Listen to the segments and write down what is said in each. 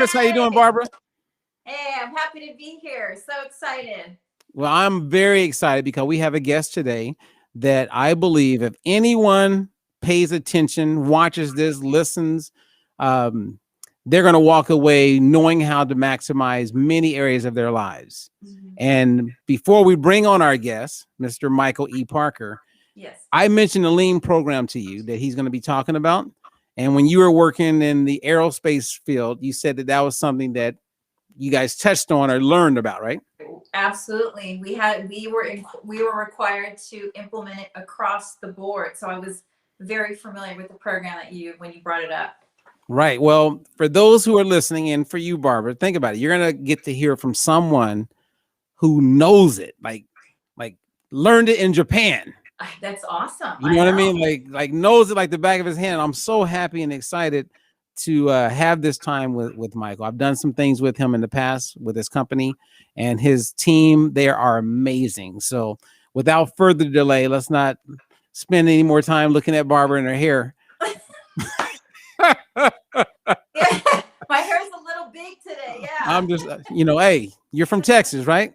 How you doing, Barbara? Hey, I'm happy to be here. So excited. Well, I'm very excited because we have a guest today that I believe if anyone pays attention, watches this, listens, um, they're going to walk away knowing how to maximize many areas of their lives. And before we bring on our guest, Mr. Michael E. Parker, Yes. I mentioned the lean program to you that he's going to be talking about. And when you were working in the aerospace field, you said that that was something that you guys touched on or learned about, right? Absolutely. We were required to implement it across the board. So I was very familiar with the program that when you brought it up. Right. Well, for those who are listening and for you, Barbara, think about it. You're going to get to hear from someone who knows it, like learned it in Japan. That's awesome. You know what I mean? Like knows it like the back of his hand. I'm so happy and excited to have this time with Michael. I've done some things with him in the past with his company and his team. They are amazing. So without further delay, let's not spend any more time looking at Barbara and her hair. Yeah, my hair's a little big today. Yeah. I'm just, hey, you're from Texas, right?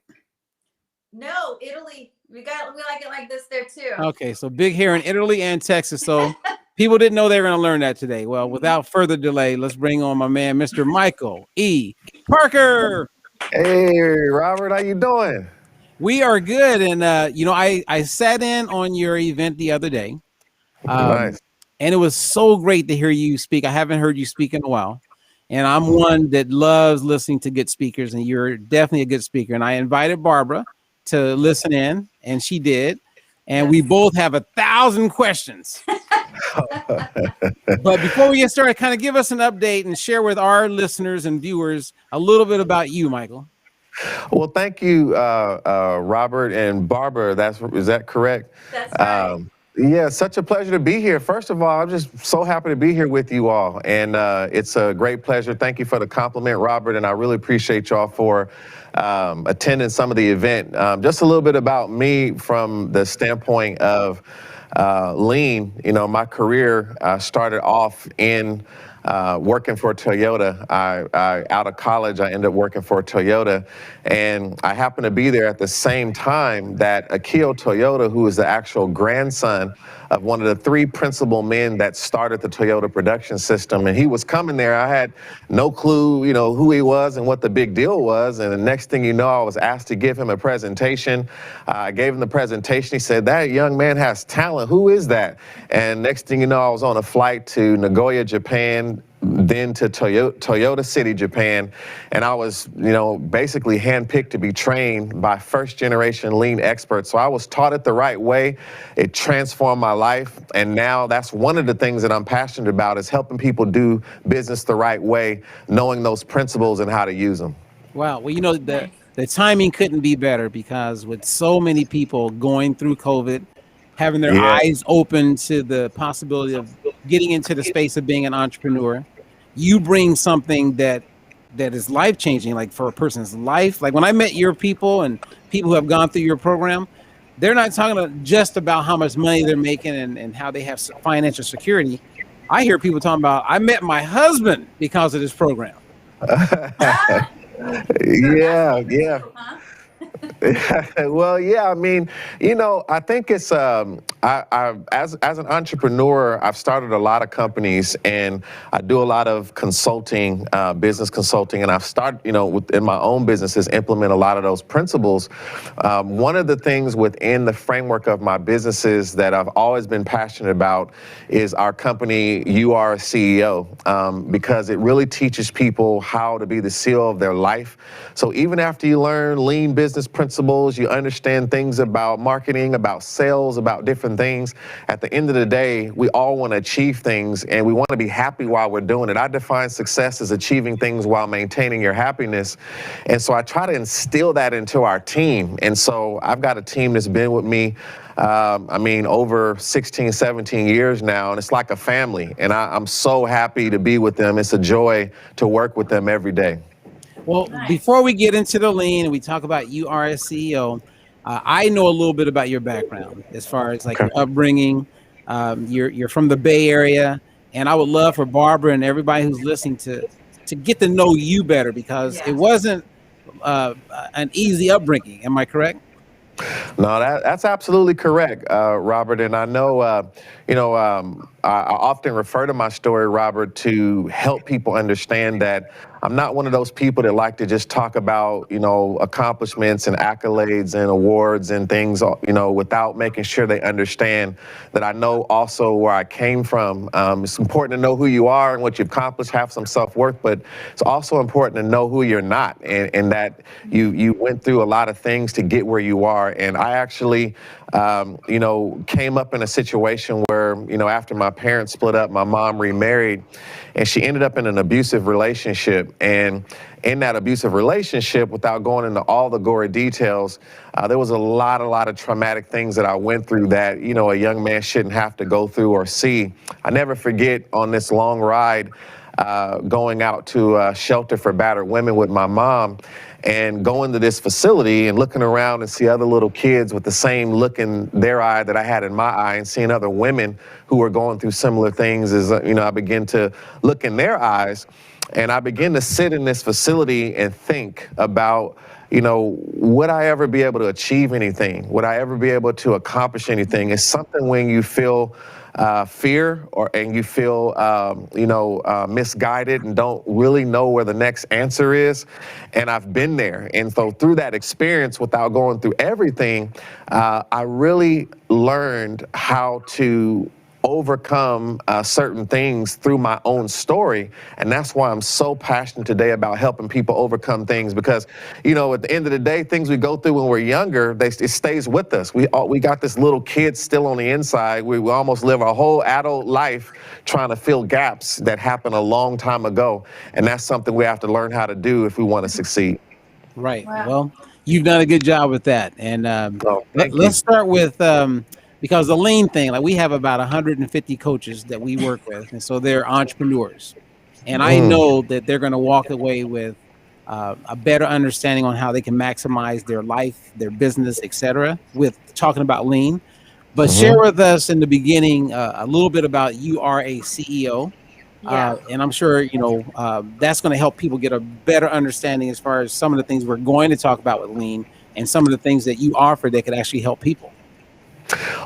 No, Italy. We like it like this there too. Okay, so big hair in Italy and Texas. So people didn't know they were going to learn that today. Well, without further delay, let's bring on my man, Mr. Michael E. Parker. Hey, Robert, how you doing? We are good. And, I sat in on your event the other day. Nice. And it was so great to hear you speak. I haven't heard you speak in a while. And I'm one that loves listening to good speakers. And you're definitely a good speaker. And I invited Barbara to listen in, and she did. And we both have 1,000 questions. But before we get started, kind of give us an update and share with our listeners and viewers a little bit about you, Michael. Well, thank you, Robert and Barbara. Is that correct? That's right. Yeah, such a pleasure to be here. First of all, I'm just so happy to be here with you all. And it's a great pleasure. Thank you for the compliment, Robert. And I really appreciate y'all for attending some of the event. Just a little bit about me from the standpoint of lean. My career started off in working for Toyota. I out of college, I ended up working for Toyota, and I happened to be there at the same time that Akio Toyota, who is the actual grandson of one of the three principal men that started the Toyota production system, and he was coming there. I had no clue, who he was and what the big deal was, and the next thing you know, I was asked to give him a presentation. I gave him the presentation. He said, "That young man has talent. Who is that?" And next thing you know, I was on a flight to Nagoya, Japan, then to Toyota City, Japan, and I was, basically handpicked to be trained by first-generation lean experts. So I was taught it the right way. It transformed my life, and now that's one of the things that I'm passionate about is helping people do business the right way, knowing those principles and how to use them. Wow. Well, the timing couldn't be better because with so many people going through COVID, having their eyes open to the possibility of getting into the space of being an entrepreneur, you bring something that is life-changing, like for a person's life. Like when I met your people and people who have gone through your program, they're not talking just about how much money they're making and how they have financial security. I hear people talking about, I met my husband because of this program. Yeah. Well, yeah, I mean, I think it's, as an entrepreneur, I've started a lot of companies and I do a lot of consulting, business consulting, and I've started, within my own businesses, implement a lot of those principles. One of the things within the framework of my businesses that I've always been passionate about is our company, You Are a CEO, because it really teaches people how to be the CEO of their life. So even after you learn lean business principles, you understand things about marketing, about sales, about different things. At the end of the day, we all want to achieve things and we want to be happy while we're doing it. I define success as achieving things while maintaining your happiness. And so I try to instill that into our team. And so I've got a team that's been with me over 16, 17 years now, and it's like a family. And I'm so happy to be with them. It's a joy to work with them every day. Well, before we get into the lean and we talk about you are a CEO, I know a little bit about your background as far as like your upbringing. You're from the Bay Area, and I would love for Barbara and everybody who's listening to to get to know you better, because it wasn't an easy upbringing. Am I correct? No, that's absolutely correct, Robert. And I know, I often refer to my story, Robert, to help people understand that I'm not one of those people that like to just talk about, accomplishments and accolades and awards and things, without making sure they understand that I know also where I came from. It's important to know who you are and what you've accomplished, have some self-worth, but it's also important to know who you're not, and that you went through a lot of things to get where you are. And I actually, came up in a situation where, after my parents split up, my mom remarried, and she ended up in an abusive relationship. And in that abusive relationship, without going into all the gory details, there was a lot of traumatic things that I went through that, a young man shouldn't have to go through or see. I never forget on this long ride, going out to a shelter for battered women with my mom, and going to this facility and looking around and see other little kids with the same look in their eye that I had in my eye, and seeing other women who were going through similar things. As I begin to look in their eyes, and I begin to sit in this facility and think about, would I ever be able to achieve anything? Would I ever be able to accomplish anything? It's something when you feel fear, and you feel, misguided and don't really know where the next answer is. And I've been there. And so through that experience, without going through everything, I really learned how to overcome certain things through my own story. And that's why I'm so passionate today about helping people overcome things, because, at the end of the day, things we go through when we're younger, it stays with us. We got this little kid still on the inside. We almost live our whole adult life trying to fill gaps that happened a long time ago. And that's something we have to learn how to do if we want to succeed. Right. Wow. Well, you've done a good job with that. And let's start with, because the lean thing, like, we have about 150 coaches that we work with, and so they're entrepreneurs. And I know that they're going to walk away with a better understanding on how they can maximize their life, their business, etc., with talking about lean. But share with us in the beginning a little bit about, you are a CEO. And I'm sure, that's going to help people get a better understanding as far as some of the things we're going to talk about with lean, and some of the things that you offer that could actually help people.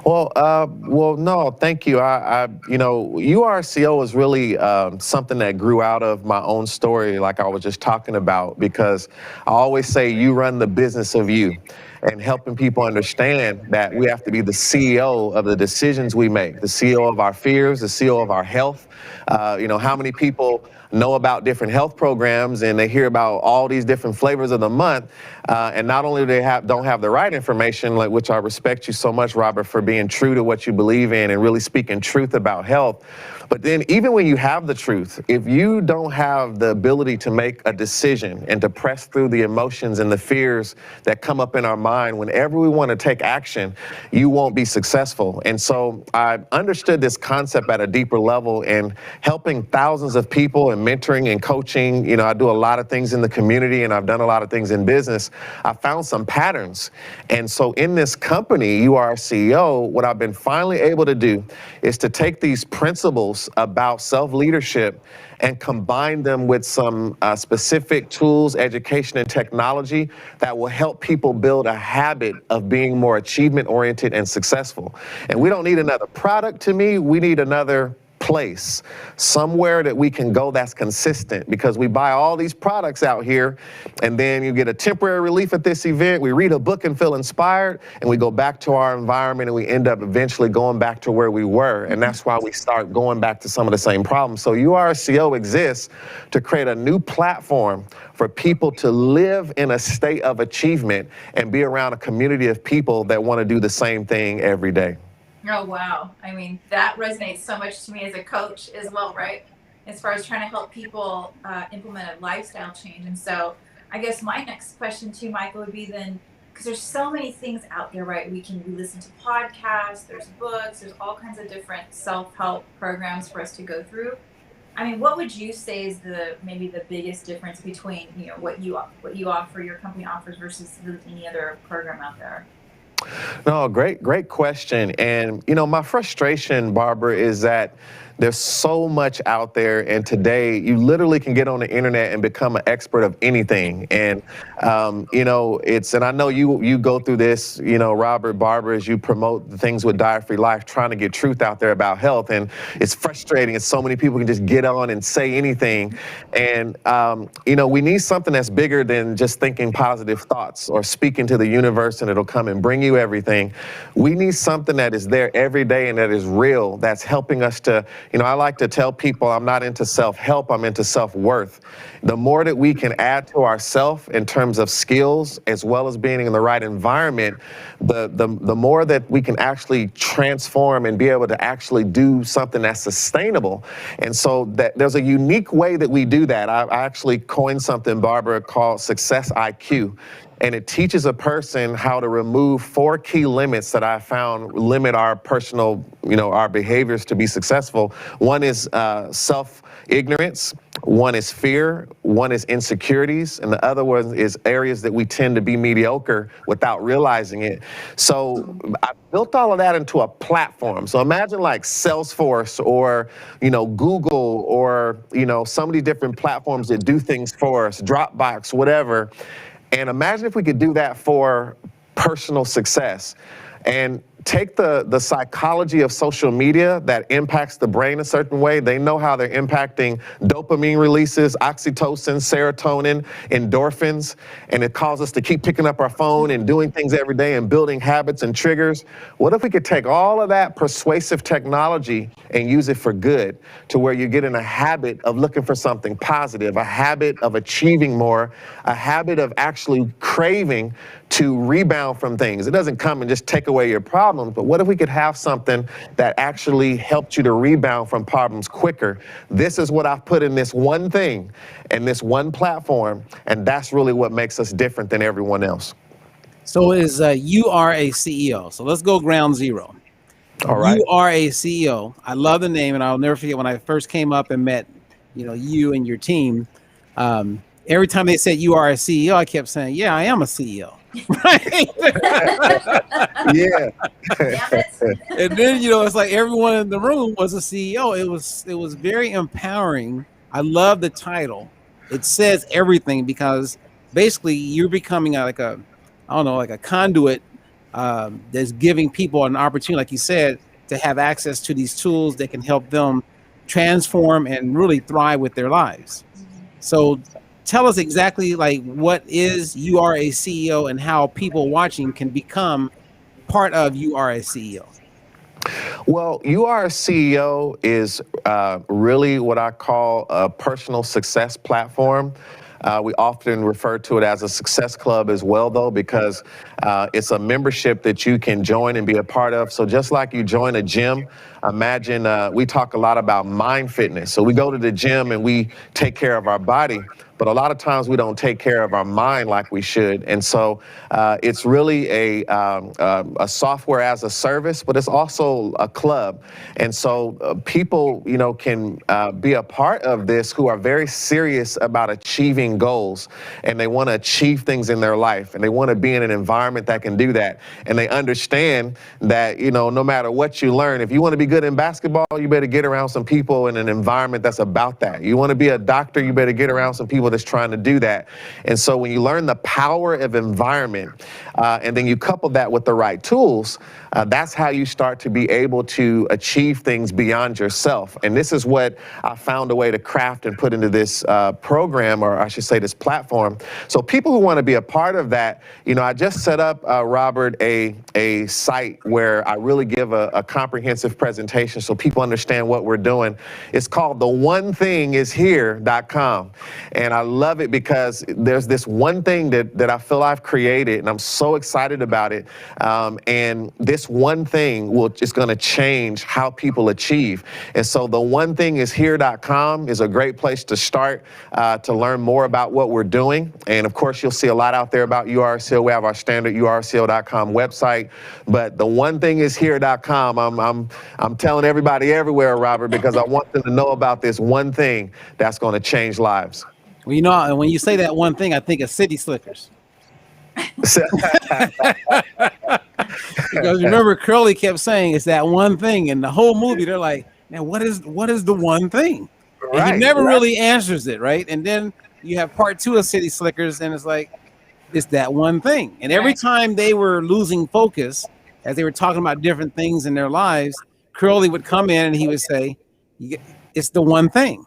Well, no, thank you. URCO is really something that grew out of my own story, like I was just talking about, because I always say you run the business of you, and helping people understand that we have to be the CEO of the decisions we make, the CEO of our fears, the CEO of our health. How many people know about different health programs, and they hear about all these different flavors of the month, and not only do they don't have the right information, like, which I respect you so much, Robert, for being true to what you believe in and really speaking truth about health. But then even when you have the truth, if you don't have the ability to make a decision and to press through the emotions and the fears that come up in our mind whenever we want to take action, you won't be successful. And so I understood this concept at a deeper level, and helping thousands of people and mentoring and coaching. I do a lot of things in the community, and I've done a lot of things in business. I found some patterns. And so in this company, You Are a CEO, what I've been finally able to do is to take these principles about self-leadership and combine them with some specific tools, education, and technology that will help people build a habit of being more achievement-oriented and successful. And we don't need another product, to me. We need another place, somewhere that we can go that's consistent, because we buy all these products out here, and then you get a temporary relief at this event, we read a book and feel inspired, and we go back to our environment, and we end up eventually going back to where we were. And that's why we start going back to some of the same problems. So URCO exists to create a new platform for people to live in a state of achievement and be around a community of people that want to do the same thing every day. Oh, wow. I mean, that resonates so much to me as a coach as well, right? As far as trying to help people implement a lifestyle change. And so I guess my next question to you, Michael, would be then, because there's so many things out there, right? We listen to podcasts, there's books, there's all kinds of different self-help programs for us to go through. I mean, what would you say is maybe the biggest difference between, what you offer, your company offers, versus any other program out there? No, great question. And, my frustration, Barbara, is that there's so much out there, and today you literally can get on the internet and become an expert of anything. And and I know you go through this, Robert, Barbara, as you promote the things with Diet Free Life, trying to get truth out there about health, and it's frustrating. And so many people can just get on and say anything, and we need something that's bigger than just thinking positive thoughts or speaking to the universe and it'll come and bring you everything. We need something that is there every day and that is real, that's helping us to. I like to tell people I'm not into self-help, I'm into self-worth. The more that we can add to ourselves in terms of skills, as well as being in the right environment, the more that we can actually transform and be able to actually do something that's sustainable. And so that there's a unique way that we do that. I actually coined something, Barbara, called Success IQ. And it teaches a person how to remove 4 key limits that I found limit our personal, our behaviors to be successful. One is self-ignorance, one is fear, one is insecurities, and the other one is areas that we tend to be mediocre without realizing it. So I built all of that into a platform. So imagine like Salesforce or, Google or, some of these different platforms that do things for us, Dropbox, whatever. And imagine if we could do that for personal success and take the psychology of social media that impacts the brain a certain way. They know how they're impacting dopamine releases, oxytocin, serotonin, endorphins, and it causes us to keep picking up our phone and doing things every day and building habits and triggers. What if we could take all of that persuasive technology and use it for good, to where you get in a habit of looking for something positive, a habit of achieving more, a habit of actually craving to rebound from things. It doesn't come and just take away your problems, but what if we could have something that actually helped you to rebound from problems quicker? This is what I've put in this one thing and this one platform, and that's really what makes us different than everyone else. So you are a CEO. So let's go ground zero. All right. You are a CEO. I love the name, and I'll never forget when I first came up and met, you and your team. Every time they said you are a CEO, I kept saying, "Yeah, I am a CEO." Right? Yeah. And then it's like everyone in the room was a CEO. It was very empowering. I love the title. It says everything, because basically you're becoming like a conduit that's giving people an opportunity, like you said, to have access to these tools that can help them transform and really thrive with their lives. So tell us exactly what is You Are a CEO and how people watching can become part of You Are a CEO. Well, You Are a CEO is really what I call a personal success platform. We often refer to it as a success club as well, though, because it's a membership that you can join and be a part of. So just like you join a gym, imagine we talk a lot about mind fitness. So we go to the gym and we take care of our body, but a lot of times we don't take care of our mind like we should. And so it's really a software as a service, but it's also a club. And so people, can be a part of this who are very serious about achieving goals, and they want to achieve things in their life, and they want to be in an environment that can do that. And they understand that, no matter what you learn, if you want to be good in basketball, you better get around some people in an environment that's about that. You want to be a doctor, you better get around some people that's trying to do that. And so when you learn the power of environment, and then you couple that with the right tools, that's how you start to be able to achieve things beyond yourself. And this is what I found a way to craft and put into this program, or I should say this platform. So people who want to be a part of that, I just set up, Robert, a site where I really give a comprehensive presentation so people understand what we're doing. It's called theonethingishere.com. And I love it because there's this one thing that I feel I've created, and I'm so excited about it. And this one thing is going to change how people achieve. And so theonethingishere.com is a great place to start to learn more about what we're doing. And of course, you'll see a lot out there about URCO. We have our standard URCO.com website, but theonethingishere.com, I'm telling everybody everywhere, Robert, because I want them to know about this one thing that's going to change lives. Well, when you say that one thing, I think of City Slickers. Because remember, Curly kept saying it's that one thing, and the whole movie they're like, "Man, what is the one thing?" And he never really answers it, right? And then you have part 2 of City Slickers, and it's like it's that one thing. And every time they were losing focus, as they were talking about different things in their lives, Curly would come in and he would say, "It's the one thing."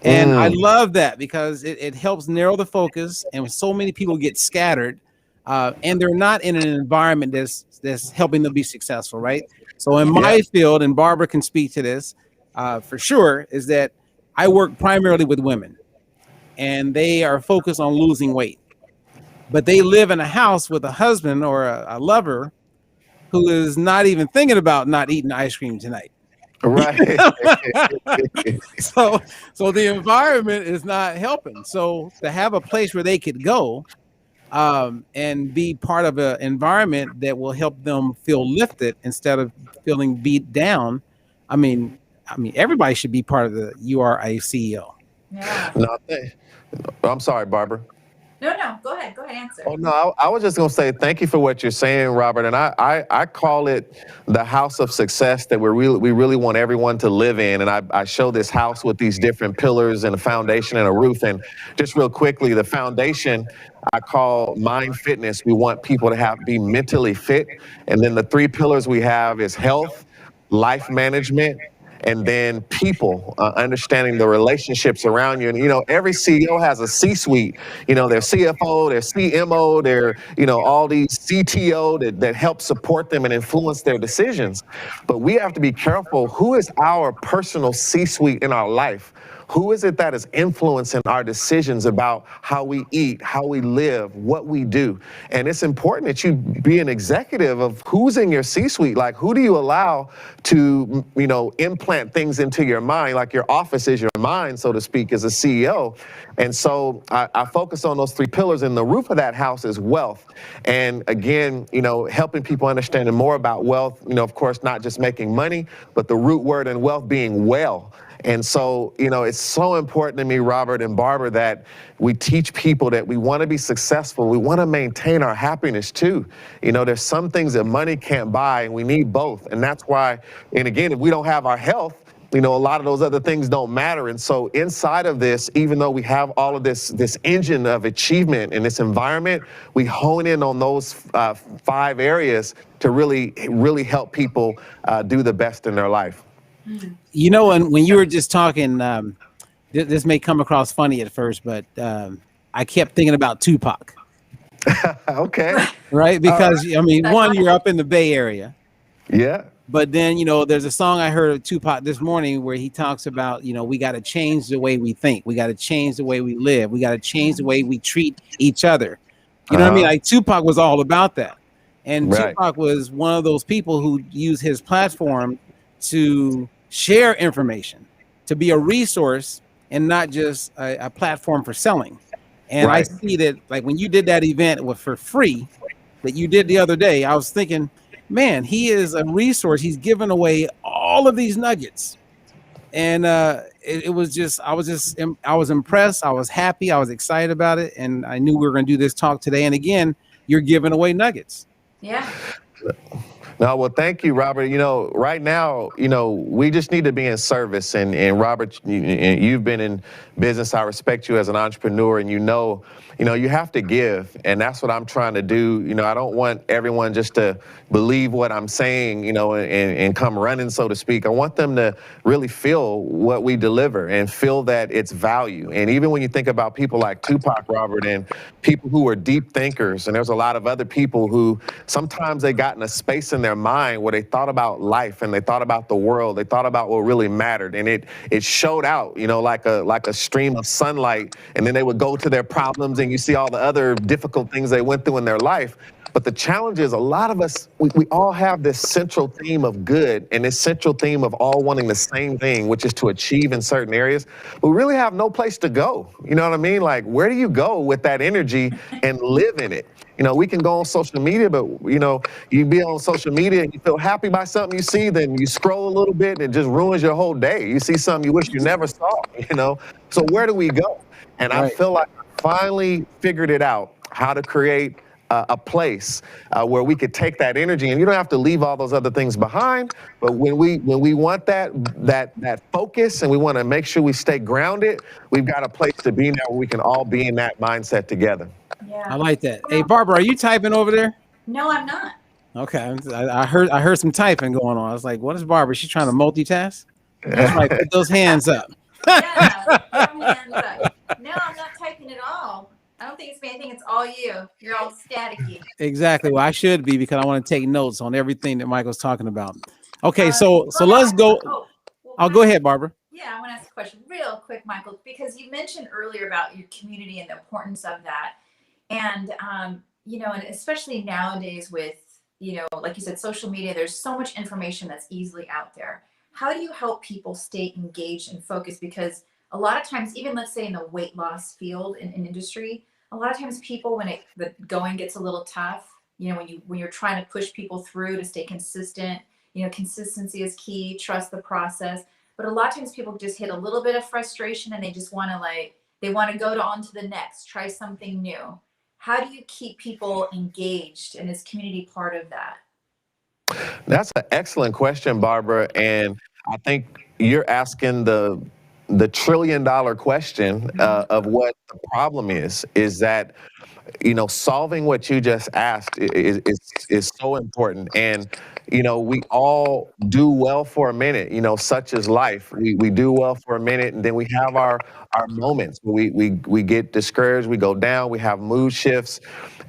And I love that because it helps narrow the focus. And so many people get scattered, and they're not in an environment that's helping them be successful, right? So in my field, and Barbara can speak to this for sure, is that I work primarily with women, and they are focused on losing weight. But they live in a house with a husband or a lover who is not even thinking about not eating ice cream tonight. Right. So the environment is not helping. So to have a place where they could go and be part of an environment that will help them feel lifted instead of feeling beat down. I mean, everybody should be part of the You Are a CEO. Yeah. No, I'm sorry, Barbara. No, go ahead, answer. Oh, no, I was just going to say thank you for what you're saying, Robert. And I call it the house of success that we really want everyone to live in. And I show this house with these different pillars and a foundation and a roof. And just real quickly, the foundation I call mind fitness. We want people to be mentally fit. And then the 3 pillars we have is health, life management, and then people, understanding the relationships around you. And, every CEO has a C-suite, their CFO, their CMO, their, all these CTO that help support them and influence their decisions. But we have to be careful. Who is our personal C-suite in our life? Who is it that is influencing our decisions about how we eat, how we live, what we do? And it's important that you be an executive of who's in your C-suite. Like, who do you allow to, implant things into your mind? Like, your office is your mind, so to speak, as a CEO. And so I focus on those 3 pillars, and the roof of that house is wealth. And again, helping people understanding more about wealth, of course, not just making money, but the root word in wealth being well. And so, it's so important to me, Robert and Barbara, that we teach people that we want to be successful. We want to maintain our happiness too. There's some things that money can't buy, and we need both. And that's why, and again, if we don't have our health, a lot of those other things don't matter. And so inside of this, even though we have all of this engine of achievement in this environment, we hone in on those 5 areas to really help people do the best in their life. And when you were just talking, this may come across funny at first, but I kept thinking about Tupac. Okay. Right? Because, one, you're up in the Bay Area. Yeah. But then, there's a song I heard of Tupac this morning where he talks about, we got to change the way we think. We got to change the way we live. We got to change the way we treat each other. You know what I mean? Like, Tupac was all about that. And Tupac was one of those people who used his platform to share information, to be a resource and not just a platform for selling. And I see that, like, when you did that event for free that you did the other day, I was thinking, man, he is a resource. He's giving away all of these nuggets. And it was just, I was impressed. I was happy. I was excited about it. And I knew we were going to do this talk today. And again, you're giving away nuggets. Yeah. No, well, thank you, Robert. Right now, we just need to be in service. And Robert, you've been in business. I respect you as an entrepreneur, and you have to give. And that's what I'm trying to do. I don't want everyone just to believe what I'm saying, and come running, so to speak. I want them to really feel what we deliver and feel that it's value. And even when you think about people like Tupac, Robert, and people who are deep thinkers, and there's a lot of other people who sometimes they got in a space in their mind where they thought about life and they thought about the world, they thought about what really mattered, and it showed out, like a stream of sunlight, and then they would go to their problems and you see all the other difficult things they went through in their life. But the challenge is, a lot of us, we all have this central theme of good and this central theme of all wanting the same thing, which is to achieve in certain areas. We really have no place to go. You know what I mean? Like, where do you go with that energy and live in it? We can go on social media, but, you be on social media and you feel happy by something you see, then you scroll a little bit and it just ruins your whole day. You see something you wish you never saw, So where do we go? And I feel like I finally figured it out, how to create a place where we could take that energy, and you don't have to leave all those other things behind. But when we want that focus, and we want to make sure we stay grounded, we've got a place to be now where we can all be in that mindset together. Yeah. I like that. Hey, Barbara, are you typing over there? No, I'm not. Okay, I heard some typing going on. I was like, what is Barbara? She's trying to multitask? That's right. Put those hands up. Yeah, put them hands up. No, I'm not typing at all. I don't think it's me. I think it's all you. You're all staticky. Exactly. Well, I should be, because I want to take notes on everything that Michael's talking about. Okay, so let's go. I'll go ahead, Barbara. Yeah, I want to ask a question real quick, Michael, because you mentioned earlier about your community and the importance of that. And, you know, and especially nowadays with, you know, like you said, social media, there's so much information that's easily out there. How do you help people stay engaged and focused? Because a lot of times, even let's say in the weight loss field in industry, a lot of times people, when the going gets a little tough, you know, when you're trying to push people through to stay consistent, you know, consistency is key, trust the process. But a lot of times people just hit a little bit of frustration and they just want to they want to go on to the next, try something new. How do you keep people engaged and is community part of that? That's an excellent question, Barbara. And I think you're asking the $1 trillion question of what the problem is that, you know, solving what you just asked is so important. And, you know, we all do well for a minute, you know, such is life. We do well for a minute, and then we have our moments where we get discouraged, we go down, we have mood shifts.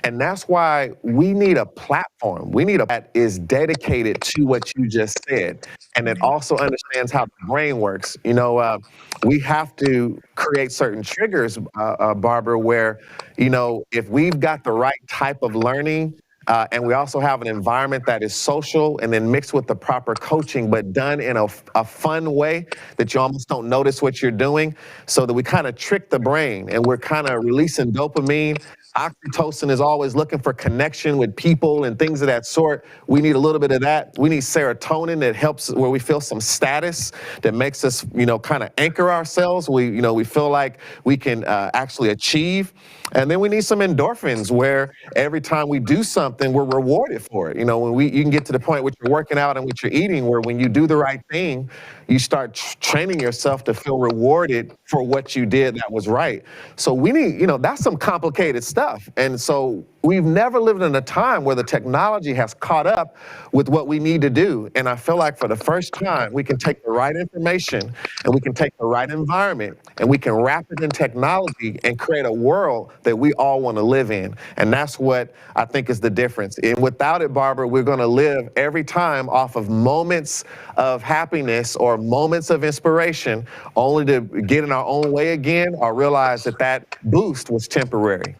And that's why we need a platform. We need that is dedicated to what you just said. And it also understands how the brain works. You know, we have to create certain triggers, Barbara, where, you know, if we've got the right type of learning, and we also have an environment that is social and then mixed with the proper coaching, but done in a fun way that you almost don't notice what you're doing, so that we kind of trick the brain and we're kind of releasing dopamine. Oxytocin is always looking for connection with people and things of that sort. We need a little bit of that. We need serotonin that helps where we feel some status that makes us, you know, kind of anchor ourselves. We feel like we can actually achieve. And then we need some endorphins where every time we do something, we're rewarded for it. You know, when you can get to the point with you're working out and what you're eating, where when you do the right thing, you start training yourself to feel rewarded for what you did that was right. So we need, you know, that's some complicated stuff. And so we've never lived in a time where the technology has caught up with what we need to do. And I feel like for the first time, we can take the right information and we can take the right environment and we can wrap it in technology and create a world that we all want to live in. And that's what I think is the difference. And without it, Barbara, we're going to live every time off of moments of happiness or moments of inspiration, only to get in our own way again or realize that boost was temporary.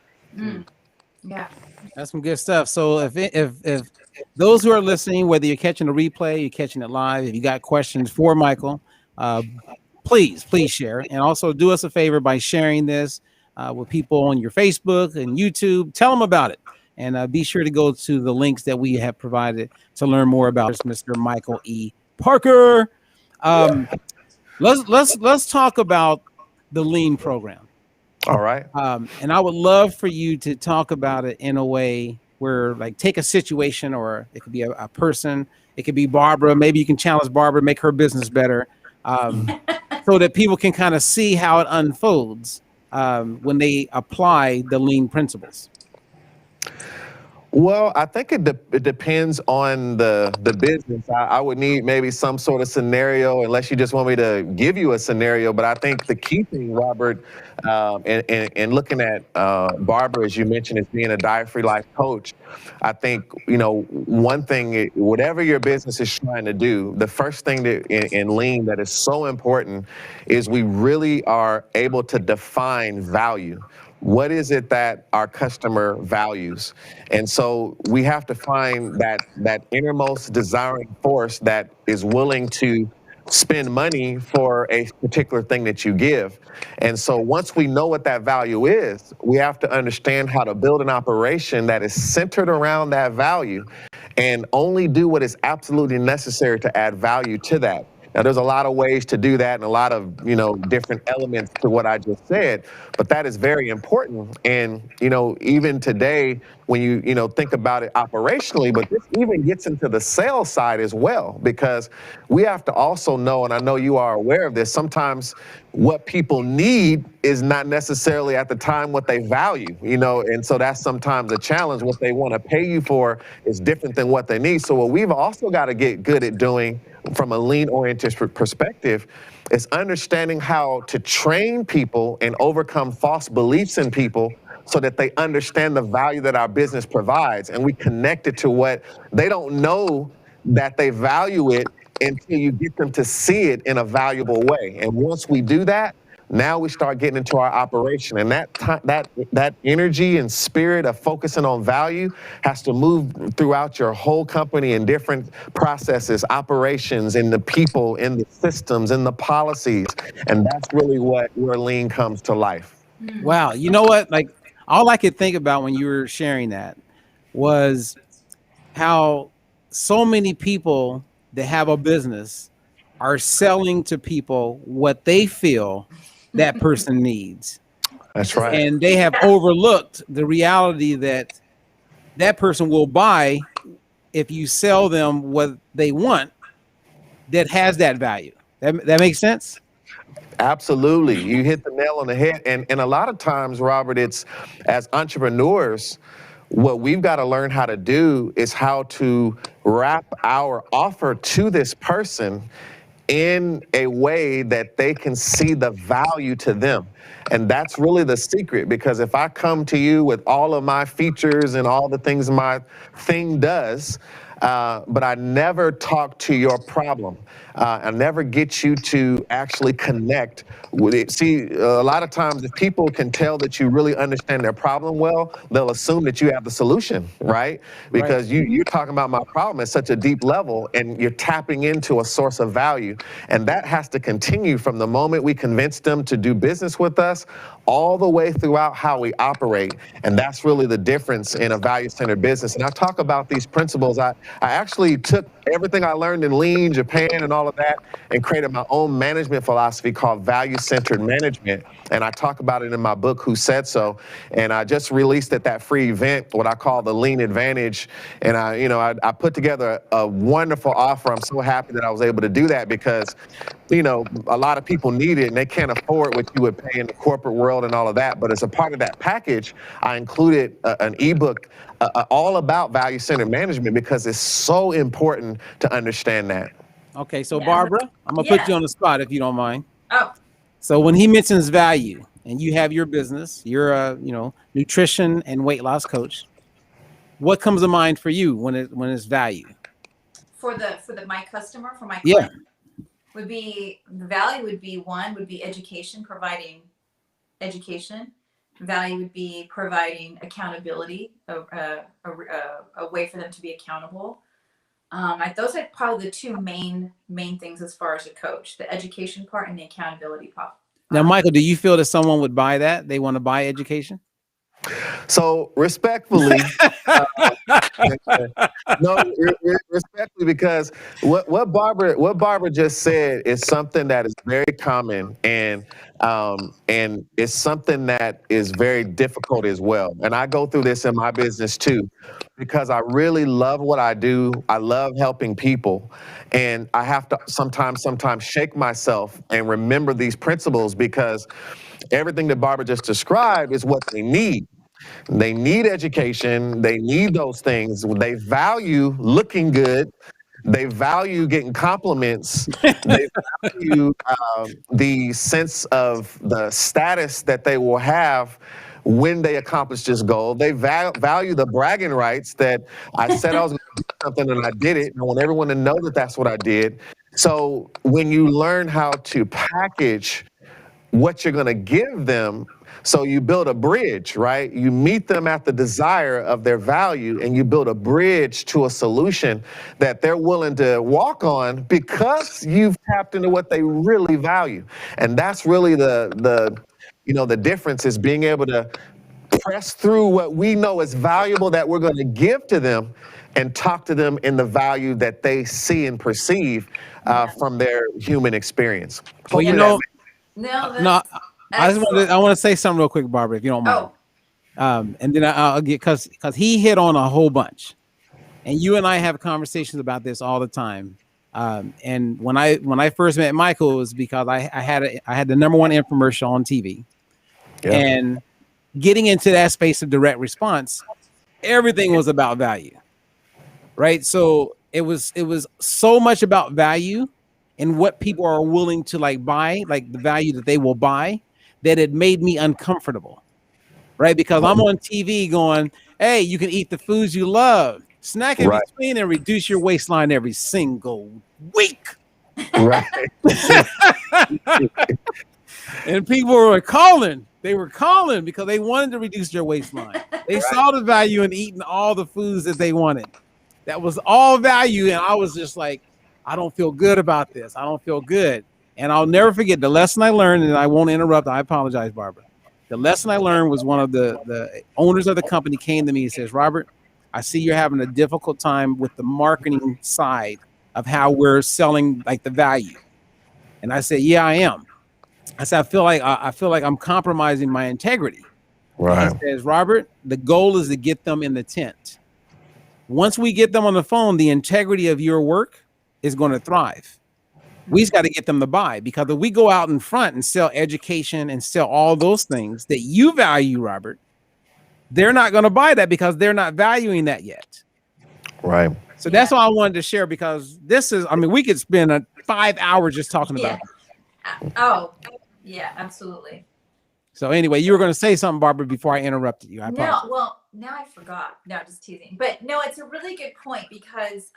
Yeah, that's some good stuff. So if those who are listening, whether you're catching the replay, you're catching it live, if you got questions for Michael, please share, and also do us a favor by sharing this with people on your Facebook and YouTube. Tell them about it, and be sure to go to the links that we have provided to learn more about Mr. Michael E. Parker. Let's talk about the Lean program. All right. And I would love for you to talk about it in a way where, like, take a situation, or it could be a person, it could be Barbara. Maybe you can challenge Barbara, make her business better, so that people can kind of see how it unfolds when they apply the Lean principles. Well, I think it depends on the business. I would need maybe some sort of scenario, unless you just want me to give you a scenario. But I think the key thing, Robert, and looking at Barbara, as you mentioned, as being a diet-free life coach, I think, you know, one thing, whatever your business is trying to do, the first thing that in Lean that is so important is we really are able to define value. What is it that our customer values? And so we have to find that innermost desiring force that is willing to spend money for a particular thing that you give. And so once we know what that value is, we have to understand how to build an operation that is centered around that value and only do what is absolutely necessary to add value to that. Now, there's a lot of ways to do that and a lot of, different elements to what I just said, but that is very important. And, even today, when you, think about it operationally, but this even gets into the sales side as well, because we have to also know, and I know you are aware of this, sometimes what people need is not necessarily at the time what they value, and so that's sometimes a challenge. What they want to pay you for is different than what they need. So what we've also got to get good at doing from a lean-oriented perspective is understanding how to train people and overcome false beliefs in people so that they understand the value that our business provides, and we connect it to what they don't know that they value it until you get them to see it in a valuable way. And once we do that, now we start getting into our operation, and that energy and spirit of focusing on value has to move throughout your whole company in different processes, operations, in the people, in the systems, in the policies, and that's really where lean comes to life. Wow, you know what? Like, all I could think about when you were sharing that was how so many people that have a business are selling to people what they feel that person needs. That's right. And they have overlooked the reality that that person will buy if you sell them what they want that has that value. That makes sense? Absolutely. You hit the nail on the head. And a lot of times, Robert, it's as entrepreneurs, what we've got to learn how to do is how to wrap our offer to this person in a way that they can see the value to them. And that's really the secret, because if I come to you with all of my features and all the things my thing does, but I never talk to your problem, I never get you to actually connect with it. See, a lot of times if people can tell that you really understand their problem well, they'll assume that you have the solution, right? Because you're talking about my problem at such a deep level, and you're tapping into a source of value. And that has to continue from the moment we convince them to do business with us all the way throughout how we operate. And that's really the difference in a value-centered business. And I talk about these principles. I actually took everything I learned in Lean, Japan, and all of that, and created my own management philosophy called value-centered management. And I talk about it in my book, Who Said So? And I just released at that free event what I call the Lean Advantage. And I put together a wonderful offer. I'm so happy that I was able to do that, because a lot of people need it and they can't afford what you would pay in the corporate world and all of that. But as a part of that package, I included an ebook all about value-centered management, because it's so important to understand that. Okay, so Barbara, I'm gonna put you on the spot if you don't mind. Oh. So when he mentions value, and you have your business, you're a nutrition and weight loss coach, what comes to mind for you when it's value? For my customer, for my client, would be the value would be education, providing education. Value would be providing accountability, a way for them to be accountable. Those are probably the two main things as far as a coach: the education part and the accountability part. Now, Michael, do you feel that someone would buy that? They want to buy education? So respectfully, respectfully, because what Barbara just said is something that is very common, and it's something that is very difficult as well. And I go through this in my business too, because I really love what I do. I love helping people, and I have to sometimes shake myself and remember these principles, because everything that Barbara just described is what they need. They need education. They need those things. They value looking good. They value getting compliments. They value the sense of the status that they will have when they accomplish this goal. They value the bragging rights that I said I was going to do something and I did it. And I want everyone to know that that's what I did. So when you learn how to package what you're going to give them, so you build a bridge, right? You meet them at the desire of their value, and you build a bridge to a solution that they're willing to walk on because you've tapped into what they really value. And that's really the difference, is being able to press through what we know is valuable that we're going to give to them and talk to them in the value that they see and perceive from their human experience. Well, you Hopefully know, No, no, that's excellent. I want to say something real quick, Barbara, if you don't mind. Oh, And then I'll get because he hit on a whole bunch, and you and I have conversations about this all the time. And when I first met Michael, it was because I had the #1 infomercial on TV, and getting into that space of direct response, everything was about value, right? So it was so much about value and what people are willing to like buy, like the value that they will buy, that it made me uncomfortable, right? Because I'm on TV going, hey, you can eat the foods you love, snack in between, and reduce your waistline every single week. Right. And people were calling. They were calling because they wanted to reduce their waistline. They saw the value in eating all the foods that they wanted. That was all value. And I was just like, I don't feel good about this. I don't feel good. And I'll never forget the lesson I learned, and I won't interrupt. I apologize, Barbara. The lesson I learned was one of the owners of the company came to me and says, Robert, I see you're having a difficult time with the marketing side of how we're selling like the value. And I said, yeah, I am. I said, I feel like I'm compromising my integrity. Right. And he says, Robert, the goal is to get them in the tent. Once we get them on the phone, the integrity of your work is going to thrive. We just got to get them to buy, because if we go out in front and sell education and sell all those things that you value, Robert, they're not going to buy that because they're not valuing that yet. Right. So that's all I wanted to share, because this is, I mean, we could spend 5 hours just talking about it. Oh, yeah, absolutely. So anyway, you were going to say something, Barbara, before I interrupted you. No, well, now I forgot. No, just teasing. But no, it's a really good point, because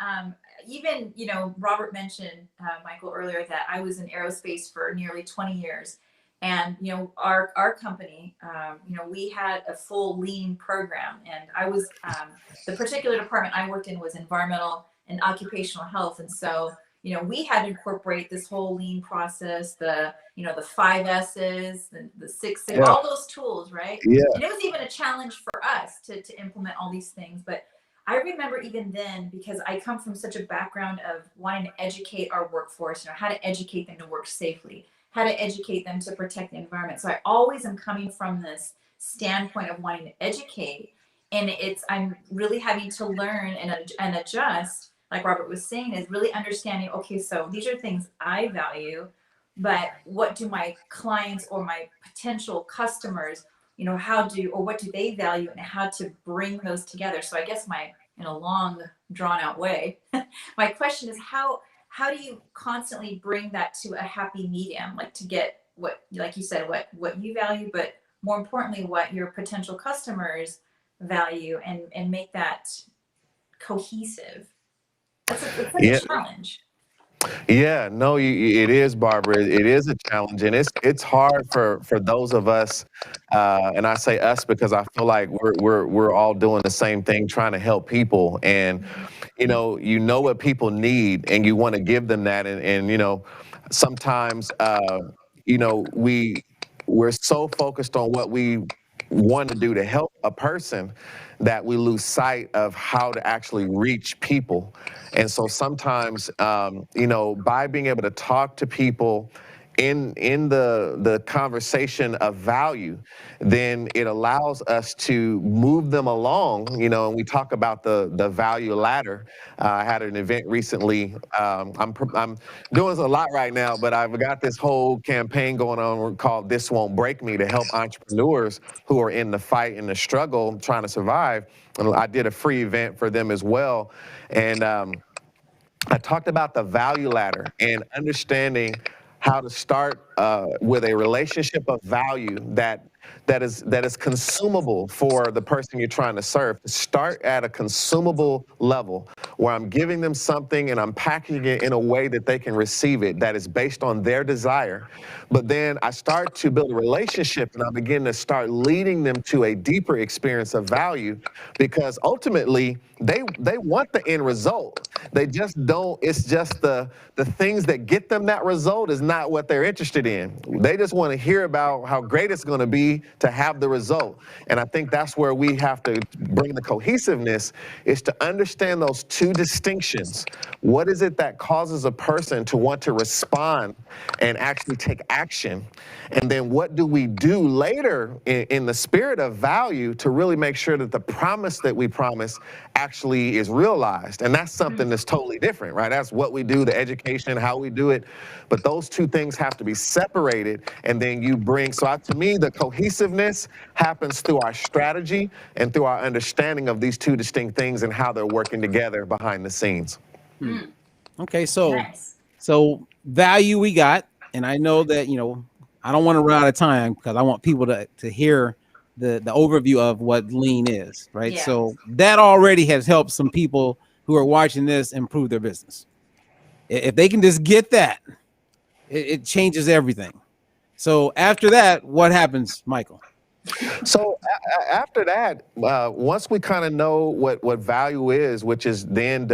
even, you know, Robert mentioned, Michael, earlier, that I was in aerospace for nearly 20 years. And, you know, our company, you know, we had a full lean program. And I was, the particular department I worked in was environmental and occupational health. And so, you know, we had to incorporate this whole lean process, the, you know, the 5 S's, the 6, all those tools, right? Yeah. And it was even a challenge for us to implement all these things. But I remember even then, because I come from such a background of wanting to educate our workforce, you know, how to educate them to work safely, how to educate them to protect the environment. So I always am coming from this standpoint of wanting to educate. And I'm really having to learn and adjust, like Robert was saying, is really understanding, okay, so these are things I value, but what do my clients or my potential customers, you know, what do they value, and how to bring those together? So I guess in a long, drawn out way, my question is how do you constantly bring that to a happy medium, like to get what, like you said, what you value, but more importantly, what your potential customers value, and make that cohesive? It's a challenge. Yeah, no, it is, Barbara. It is a challenge, and it's hard for those of us, and I say us because I feel like we're all doing the same thing, trying to help people, and you know what people need, and you want to give them that, and you know, sometimes you know, we're so focused on what we want to do to help a person that we lose sight of how to actually reach people. And so sometimes, you know, by being able to talk to people in the conversation of value, then it allows us to move them along, you know, and we talk about the value ladder. I had an event recently. I'm doing a lot right now, but I've got this whole campaign going on called This Won't Break Me, to help entrepreneurs who are in the fight and the struggle trying to survive. And I did a free event for them as well. And I talked about the value ladder and understanding how to start with a relationship of value that is consumable for the person you're trying to serve. To start at a consumable level where I'm giving them something and I'm packaging it in a way that they can receive it, that is based on their desire. But then I start to build a relationship and I begin to start leading them to a deeper experience of value, because ultimately they want the end result. They just don't, it's just the things that get them that result is not what they're interested in. They just want to hear about how great it's going to be to have the result. And I think that's where we have to bring the cohesiveness, is to understand those two distinctions. What is it that causes a person to want to respond and actually take action? And then what do we do later in the spirit of value to really make sure that the promise that we promise actually is realized? And that's something that's totally different, right? That's what we do, the education, how we do it. But those two things have to be separated, and then you bring, so to me, the cohesiveness happens through our strategy and through our understanding of these two distinct things and how they're working together behind the scenes. Okay, so Nice. so value we got, and I know that, you know, I don't want to run out of time because I want people to hear the overview of what lean is, right? Yeah. So that already has helped some people who are watching this improve their business. If they can just get that, it changes everything. So after that, what happens, Michael? So after that, once we kind of know what value is, which is then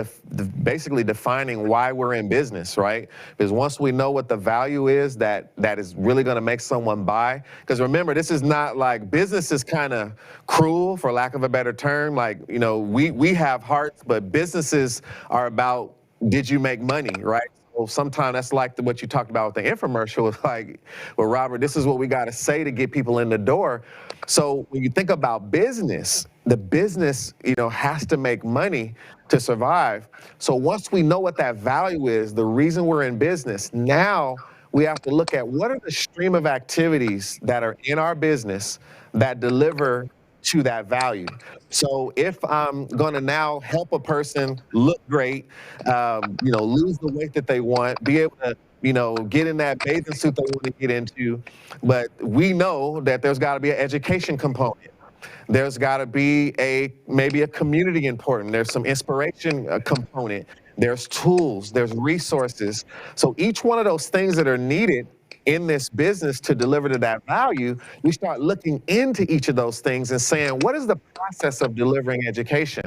basically defining why we're in business, right? Because once we know what the value is that is really going to make someone buy, because remember, this is not like, business is kind of cruel, for lack of a better term. Like, you know, we have hearts, but businesses are about, did you make money, right? Well, sometimes that's like what you talked about with the infomercial. It's like, well, Robert, this is what we got to say to get people in the door. So when you think about business, the business, you know, has to make money to survive. So once we know what that value is, the reason we're in business, now we have to look at what are the stream of activities that are in our business that deliver to that value. So if I'm going to now help a person look great, you know, lose the weight that they want, be able to, you know, get in that bathing suit they want to get into, but we know that there's got to be an education component. There's got to be maybe a community important. There's some inspiration component. There's tools, there's resources. So each one of those things that are needed in this business to deliver to that value, we start looking into each of those things and saying, what is the process of delivering education?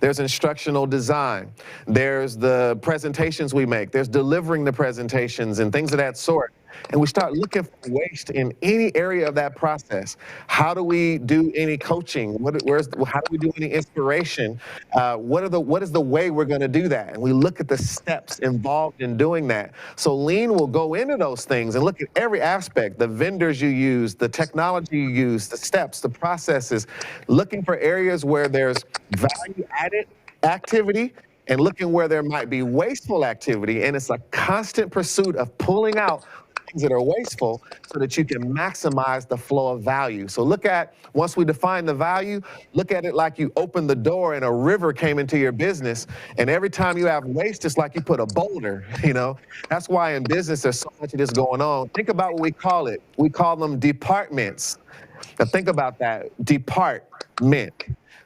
There's instructional design. There's the presentations we make. There's delivering the presentations and things of that sort. And we start looking for waste in any area of that process. How do we do any coaching? How do we do any inspiration? What is the way we're going to do that? And we look at the steps involved in doing that. So Lean will go into those things and look at every aspect, the vendors you use, the technology you use, the steps, the processes, looking for areas where there's value added activity and looking where there might be wasteful activity. And it's a constant pursuit of pulling out things that are wasteful so that you can maximize the flow of value. So look at, once we define the value, look at it like you opened the door and a river came into your business, and every time you have waste, it's like you put a boulder, you know? That's why in business there's so much of this going on. Think about what we call it. We call them departments. Now think about that, department.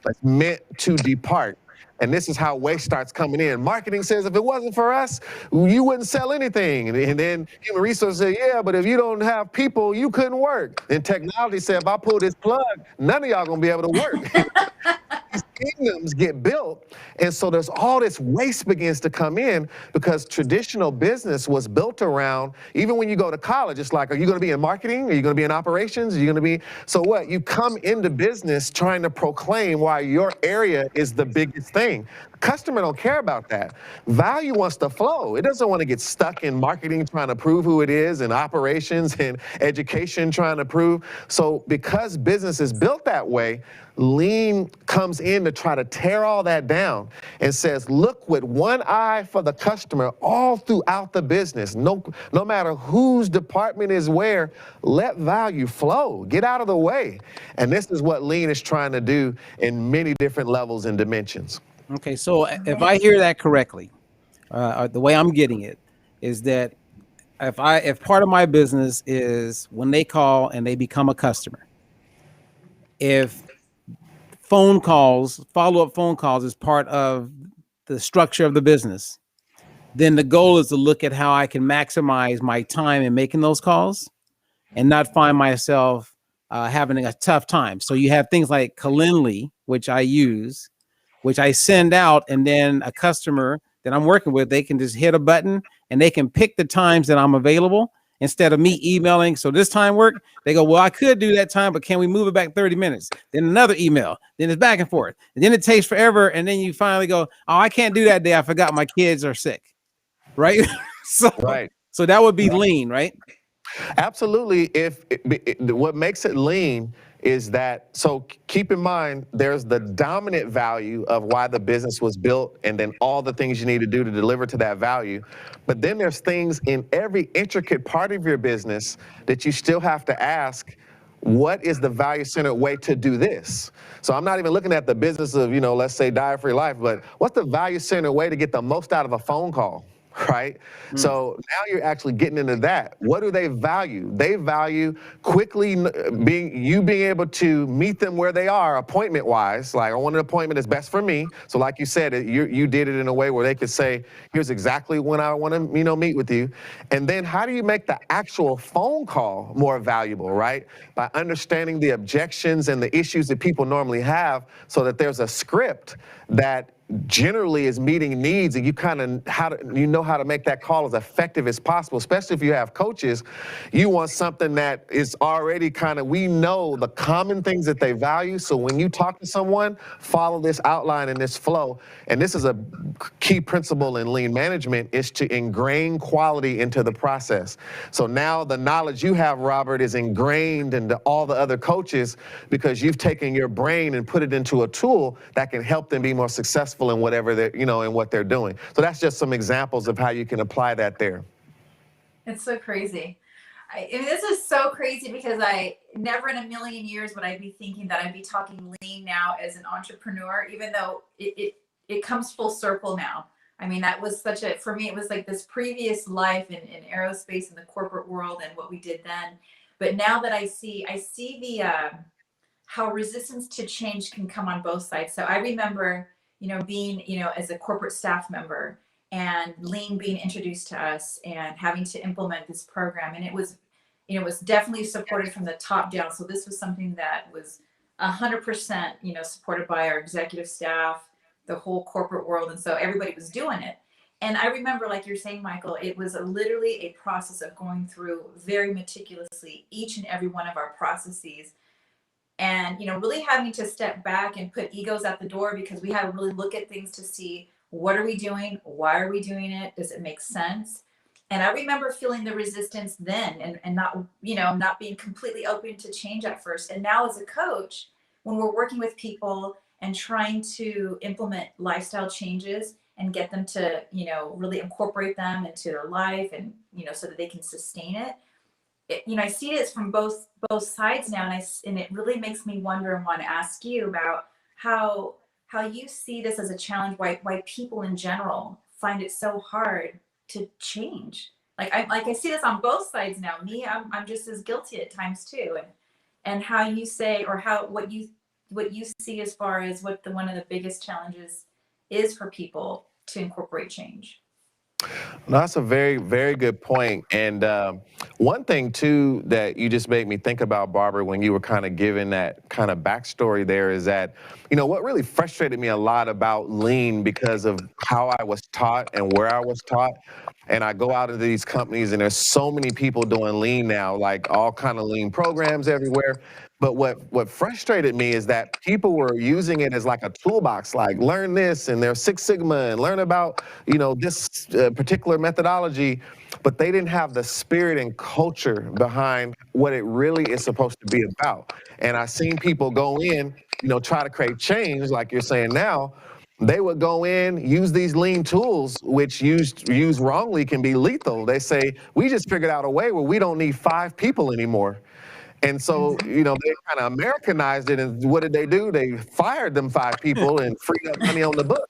That's meant to depart. And this is how waste starts coming in. Marketing says, if it wasn't for us, you wouldn't sell anything. And then human resources say, yeah, but if you don't have people, you couldn't work. And technology said, if I pull this plug, none of y'all gonna be able to work. These kingdoms get built. And so there's all this waste begins to come in because traditional business was built around, even when you go to college, it's like, are you gonna be in marketing? Are you gonna be in operations? Are you gonna be, so what? You come into business trying to proclaim why your area is the biggest thing. Customer don't care about that. Value wants to flow. It doesn't want to get stuck in marketing trying to prove who it is, and operations and education trying to prove. So because business is built that way, Lean comes in to try to tear all that down and says, look with one eye for the customer all throughout the business. No matter whose department is where, let value flow. Get out of the way. And this is what Lean is trying to do in many different levels and dimensions. Okay, so if I hear that correctly, the way I'm getting it is that if part of my business is when they call and they become a customer, if phone calls, follow-up phone calls is part of the structure of the business, then the goal is to look at how I can maximize my time in making those calls and not find myself having a tough time. So you have things like Calendly, which I use, which I send out, and then a customer that I'm working with, they can just hit a button and they can pick the times that I'm available instead of me emailing. So this time work, they go, well, I could do that time, but can we move it back 30 minutes? Then another email, then it's back and forth. And then it takes forever. And then you finally go, oh, I can't do that day. I forgot my kids are sick. Right. So that would be lean, right? Absolutely. What makes it lean is that, so keep in mind, there's the dominant value of why the business was built and then all the things you need to do to deliver to that value. But then there's things in every intricate part of your business that you still have to ask, what is the value-centered way to do this? So I'm not even looking at the business of, let's say Diet Free Life, but what's the value-centered way to get the most out of a phone call? Right? So now you're actually getting into that. What do they value? They value quickly being able to meet them where they are appointment-wise. Like, I want an appointment that's best for me. So like you said, you did it in a way where they could say, here's exactly when I want to, meet with you. And then how do you make the actual phone call more valuable, right? By understanding the objections and the issues that people normally have so that there's a script that generally is meeting needs, and you know how to make that call as effective as possible. Especially if you have coaches, you want something that is already we know the common things that they value. So when you talk to someone, follow this outline and this flow. And this is a key principle in lean management, is to ingrain quality into the process. So now the knowledge you have, Robert, is ingrained into all the other coaches because you've taken your brain and put it into a tool that can help them be more successful in whatever they're, in what they're doing. So that's just some examples of how you can apply that there. It's so crazy. I mean, this is so crazy because I never in a million years would I be thinking that I'd be talking lean now as an entrepreneur, even though it comes full circle now. I mean, that was for me, it was like this previous life in aerospace in the corporate world and what we did then. But now that I see the, how resistance to change can come on both sides. So I remember, being, as a corporate staff member and lean being introduced to us and having to implement this program. And it was definitely supported from the top down. So this was something that was 100%, supported by our executive staff, the whole corporate world. And so everybody was doing it. And I remember, like you're saying, Michael, it was literally a process of going through very meticulously each and every one of our processes. And, really having to step back and put egos at the door because we had to really look at things to see, what are we doing? Why are we doing it? Does it make sense? And I remember feeling the resistance then and not, not being completely open to change at first. And now as a coach, when we're working with people and trying to implement lifestyle changes and get them to, really incorporate them into their life and, so that they can sustain it, I see it from both sides now, and it really makes me wonder and want to ask you about how you see this as a challenge. Why people in general find it so hard to change. I see this on both sides now. Me, I'm just as guilty at times too. And how you say, or what you see as far as what one of the biggest challenges is for people to incorporate change. No, that's a very, very good point. And one thing, too, that you just made me think about, Barbara, when you were kind of giving that kind of backstory there is that, what really frustrated me a lot about lean because of how I was taught and where I was taught. And I go out into these companies and there's so many people doing lean now, like all kind of lean programs everywhere. But what frustrated me is that people were using it as like a toolbox, like learn this and there's Six Sigma and learn about, this particular methodology, but they didn't have the spirit and culture behind what it really is supposed to be about. And I've seen people go in, try to create change, like you're saying now. They would go in, use these lean tools, which used wrongly can be lethal. They say, we just figured out a way where we don't need 5 people anymore. And so, they kind of Americanized it. And what did they do? They fired them 5 people and freed up money on the book.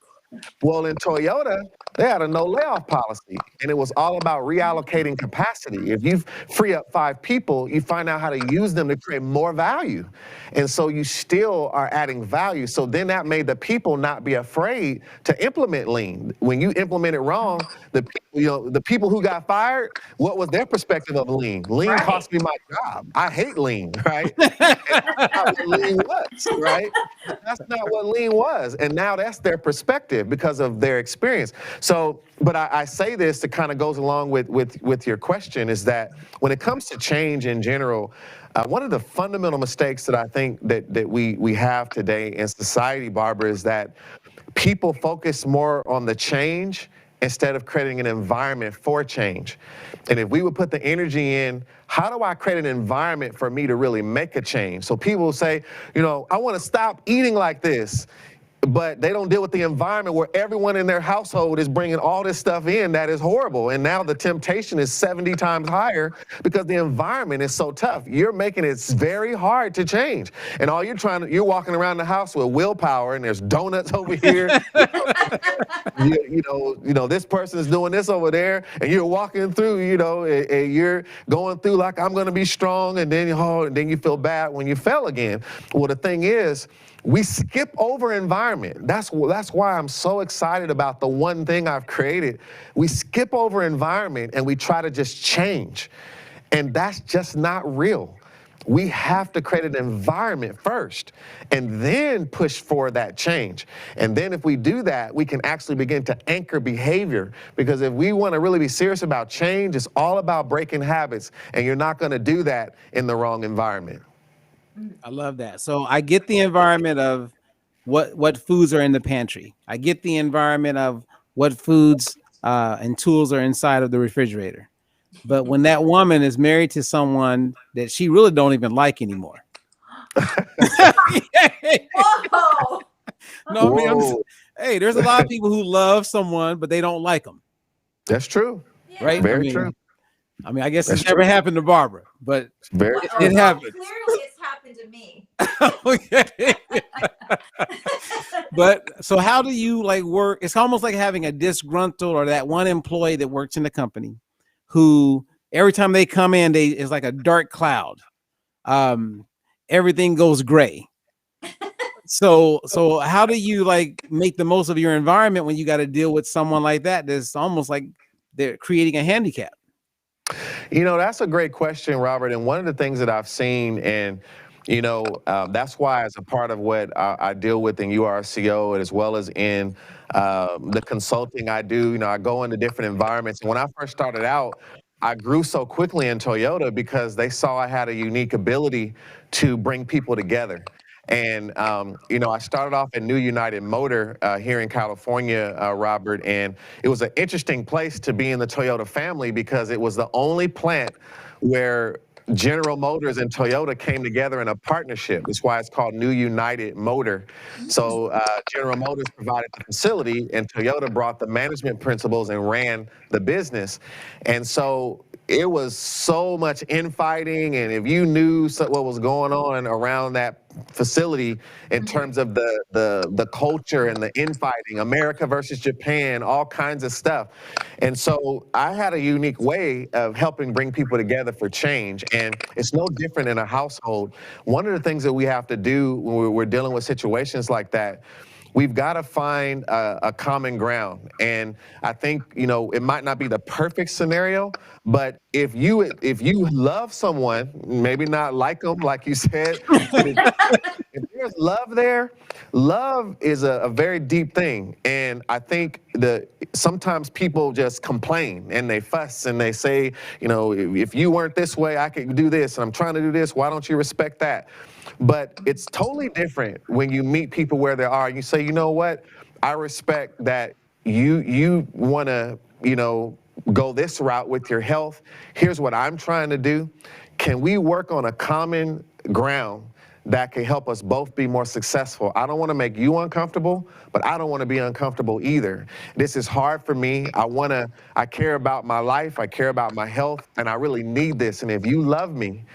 Well, in Toyota, They had a no layoff policy, and it was all about reallocating capacity. If you free up 5 people, you find out how to use them to create more value. And so you still are adding value. So then that made the people not be afraid to implement lean. When you implement it wrong, the people who got fired, what was their perspective of lean? Lean cost me my job. I hate lean, right? And that's not what lean was, right? That's not what lean was. And now that's their perspective because of their experience. So, but I say this to kind of goes along with your question, is that when it comes to change in general, one of the fundamental mistakes that I think that we have today in society, Barbara, is that people focus more on the change instead of creating an environment for change. And if we would put the energy in, how do I create an environment for me to really make a change? So people will say, I want to stop eating like this, but they don't deal with the environment where everyone in their household is bringing all this stuff in that is horrible. And now the temptation is 70 times higher because the environment is so tough. You're making it very hard to change. And all you're walking around the house with willpower, and there's donuts over here. This person is doing this over there, and you're walking through, and you're going through like, I'm going to be strong, and then you feel bad when you fell again. Well, the thing is, we skip over environment. That's why I'm so excited about the one thing I've created. We skip over environment and we try to just change. And that's just not real. We have to create an environment first and then push for that change. And then if we do that, we can actually begin to anchor behavior. Because if we want to really be serious about change, it's all about breaking habits. And you're not going to do that in the wrong environment. I love that. So I get the environment of what foods are in the pantry. I get the environment of what foods and tools are inside of the refrigerator. But when that woman is married to someone that she really don't even like anymore. Whoa. No, I mean, hey, there's a lot of people who love someone, but they don't like them. That's true. Right? Very true. I mean, I guess it's never happened to Barbara, but it happened. Clearly, it's happened to me. Okay. But so how do you work? It's almost like having a disgruntled or that one employee that works in the company who every time they come in, it's like a dark cloud. Everything goes gray. So how do you make the most of your environment when you got to deal with someone like that? That's almost like they're creating a handicap. That's a great question, Robert. And one of the things that I've seen, and that's why, as a part of what I deal with in URCO, as well as in the consulting I do, I go into different environments. And when I first started out, I grew so quickly in Toyota because they saw I had a unique ability to bring people together. And, I started off at New United Motor here in California, Robert, and it was an interesting place to be in the Toyota family because it was the only plant where General Motors and Toyota came together in a partnership. That's why it's called New United Motor. So General Motors provided the facility, and Toyota brought the management principles and ran the business. And so it was so much infighting, and if you knew what was going on around that facility in terms of the culture and the infighting, America versus Japan, all kinds of stuff. And so I had a unique way of helping bring people together for change, and it's no different in a household. One of the things that we have to do when we're dealing with situations like that, we've got to find a common ground. And I think, it might not be the perfect scenario, but if you love someone, maybe not like them, like you said, but if there's love there, love is a very deep thing. And I think sometimes people just complain and they fuss and they say, if you weren't this way, I could do this, and I'm trying to do this. Why don't you respect that? But it's totally different when you meet people where they are. You say, you know what? I respect that you want to, go this route with your health. Here's what I'm trying to do. Can we work on a common ground that can help us both be more successful? I don't want to make you uncomfortable, but I don't want to be uncomfortable either. This is hard for me. I care about my life. I care about my health, and I really need this. And if you love me,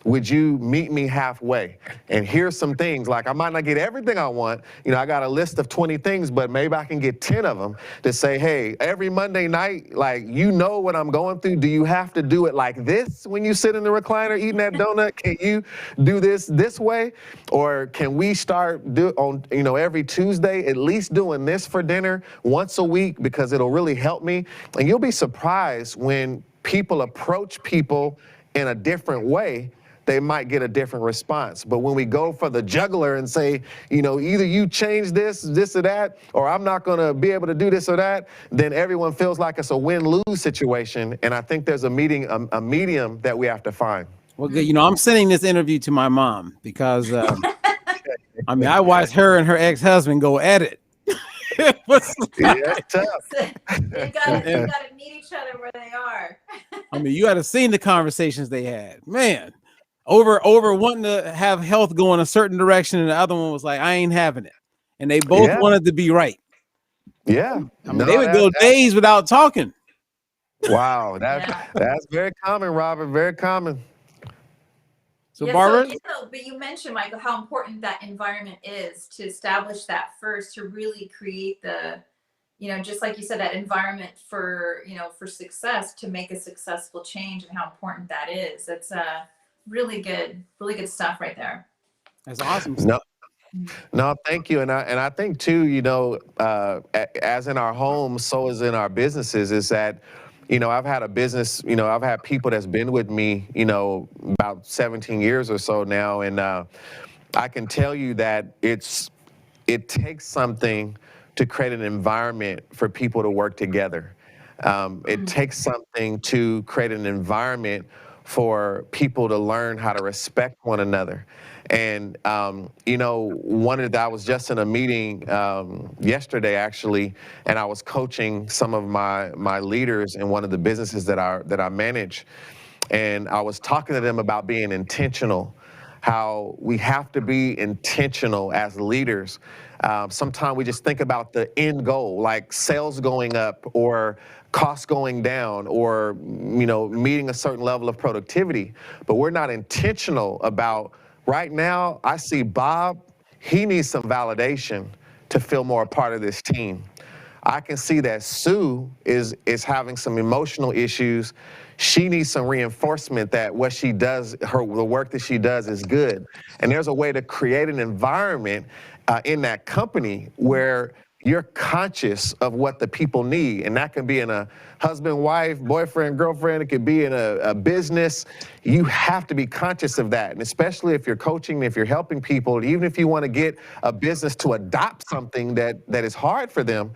would you meet me halfway? And here's some things, like I might not get everything I want. I got a list of 20 things, but maybe I can get 10 of them to say, hey, every Monday night, like, what I'm going through. Do you have to do it like this when you sit in the recliner eating that donut? Can you do this way? Or can we start on every Tuesday, at least doing this for dinner once a week, because it'll really help me? And you'll be surprised when people approach people in a different way, they might get a different response. But when we go for the juggler and say, either you change this or that, or I'm not gonna be able to do this or that, then everyone feels like it's a win-lose situation. And I think there's a medium that we have to find. Well, good. I'm sending this interview to my mom because, I watched her and her ex-husband go at it. Yeah, it's tough. They've got to meet each other where they are. You got to seen the conversations they had, man. Over wanting to have health go in a certain direction, and the other one was like, I ain't having it, and they both wanted to be right. Yeah, they would go days without talking. Wow, that's very common, Robert. Very common. So, Barbara? But you mentioned, Michael, how important that environment is to establish that first, to really create the, just like you said, that environment for, for success, to make a successful change, and how important that is. That's really good stuff right there. That's awesome. No, thank you. And I think too, as in our homes, so as in our businesses, is that, I've had a business, I've had people that's been with me, about 17 years or so now. And I can tell you that it takes something to create an environment for people to work together. It takes something to create an environment for people to learn how to respect one another. And, I was just in a meeting yesterday, actually, and I was coaching some of my leaders in one of the businesses that I manage. And I was talking to them about being intentional, how we have to be intentional as leaders. Sometimes we just think about the end goal, like sales going up or costs going down, or meeting a certain level of productivity, but we're not intentional about, right now, I see Bob, he needs some validation to feel more a part of this team. I can see that Sue is having some emotional issues. She needs some reinforcement that what she does, the work that she does is good. And there's a way to create an environment in that company where you're conscious of what the people need. And that can be in a husband, wife, boyfriend, girlfriend. It could be in a business. You have to be conscious of that. And especially if you're coaching, if you're helping people, even if you want to get a business to adopt something that is hard for them,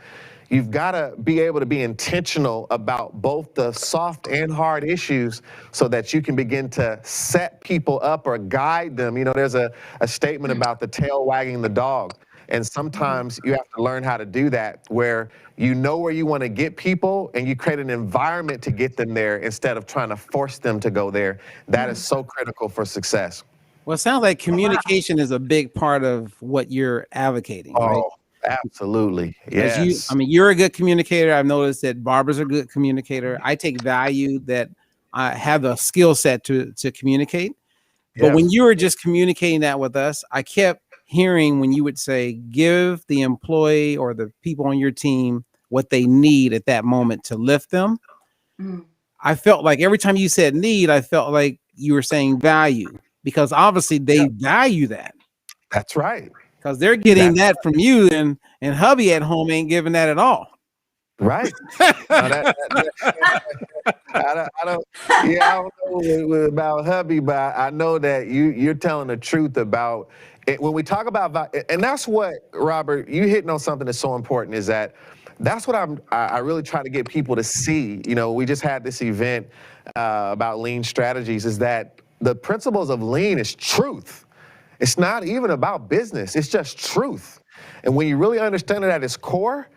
you've got to be able to be intentional about both the soft and hard issues so that you can begin to set people up or guide them. There's a statement about the tail wagging the dog. And sometimes you have to learn how to do that, where you know where you want to get people and you create an environment to get them there instead of trying to force them to go there. That is so critical for success. Well, it sounds like communication is a big part of what you're advocating, right? Oh, absolutely. Yes. You're a good communicator. I've noticed that Barbara's a good communicator. I take value that I have a skill set to communicate. But when you were just communicating that with us, I kept hearing when you would say, give the employee or the people on your team what they need at that moment to lift them. I felt like every time you said need, I felt like you were saying value, because obviously they value that. That's right. Because they're getting that from you, and hubby at home ain't giving that at all. Right. I don't know about hubby, but I know that you're telling the truth about it. When we talk about, and that's what, Robert, you hitting on something that's so important, is that's what I really try to get people to see. We just had this event about lean strategies, is that the principles of lean is truth. It's not even about business. It's just truth. And when you really understand it at its core,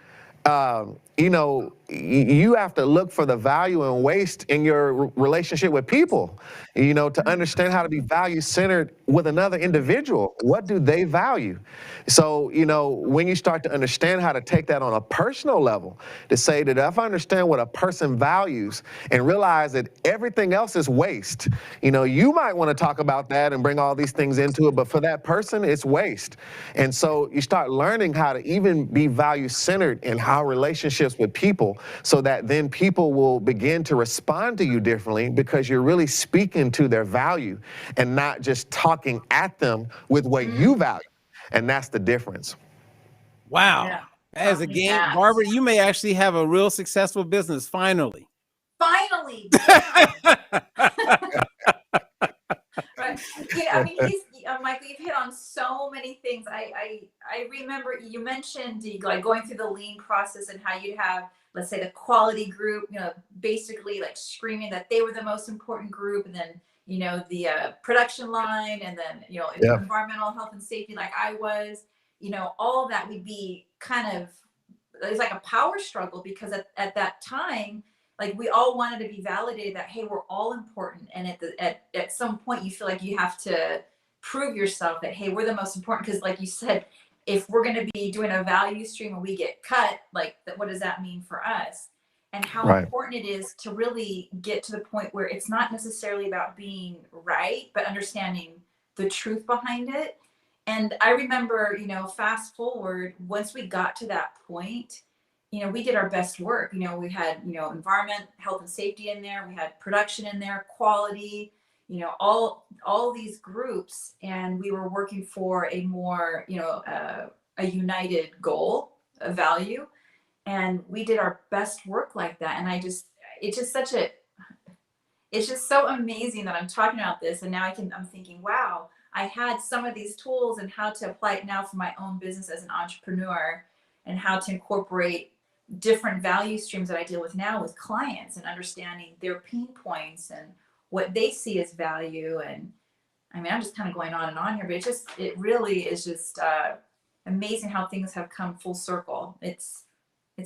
you have to look for the value and waste in your relationship with people, to understand how to be value centered with another individual. What do they value? So, when you start to understand how to take that on a personal level, to say that if I understand what a person values and realize that everything else is waste, you might want to talk about that and bring all these things into it, but for that person, it's waste. And so you start learning how to even be value centered in how relationships with people, so that then people will begin to respond to you differently because you're really speaking to their value and not just talking at them with what you value. And that's the difference. Wow. Yeah. As a game, Barbara, you may actually have a real successful business finally. Finally. Yeah. Right. Yeah, I mean, Michael, you've hit on so many things. I remember you mentioned like going through the lean process and how you'd have, let's say, the quality group, basically like screaming that they were the most important group, and then the production line, and then environmental health and safety, like I was, all of that would be kind of, it's like a power struggle, because at that time, like, we all wanted to be validated that, hey, we're all important. And at some point you feel like you have to prove yourself that, hey, we're the most important. Because like you said, if we're going to be doing a value stream and we get cut, like, what does that mean for us? And how important it is to really get to the point where it's not necessarily about being right, but understanding the truth behind it. And I remember, fast forward, once we got to that point, we did our best work. We had, environment, health and safety in there. We had production in there, quality, all these groups. And we were working for a more, a united goal, a value. And we did our best work like that. And it's just so amazing that I'm talking about this. And now I'm thinking, wow, I had some of these tools and how to apply it now for my own business as an entrepreneur, and how to incorporate different value streams that I deal with now with clients, and understanding their pain points and what they see as value. And I mean, I'm just kind of going on and on here, but it really is just amazing how things have come full circle. It's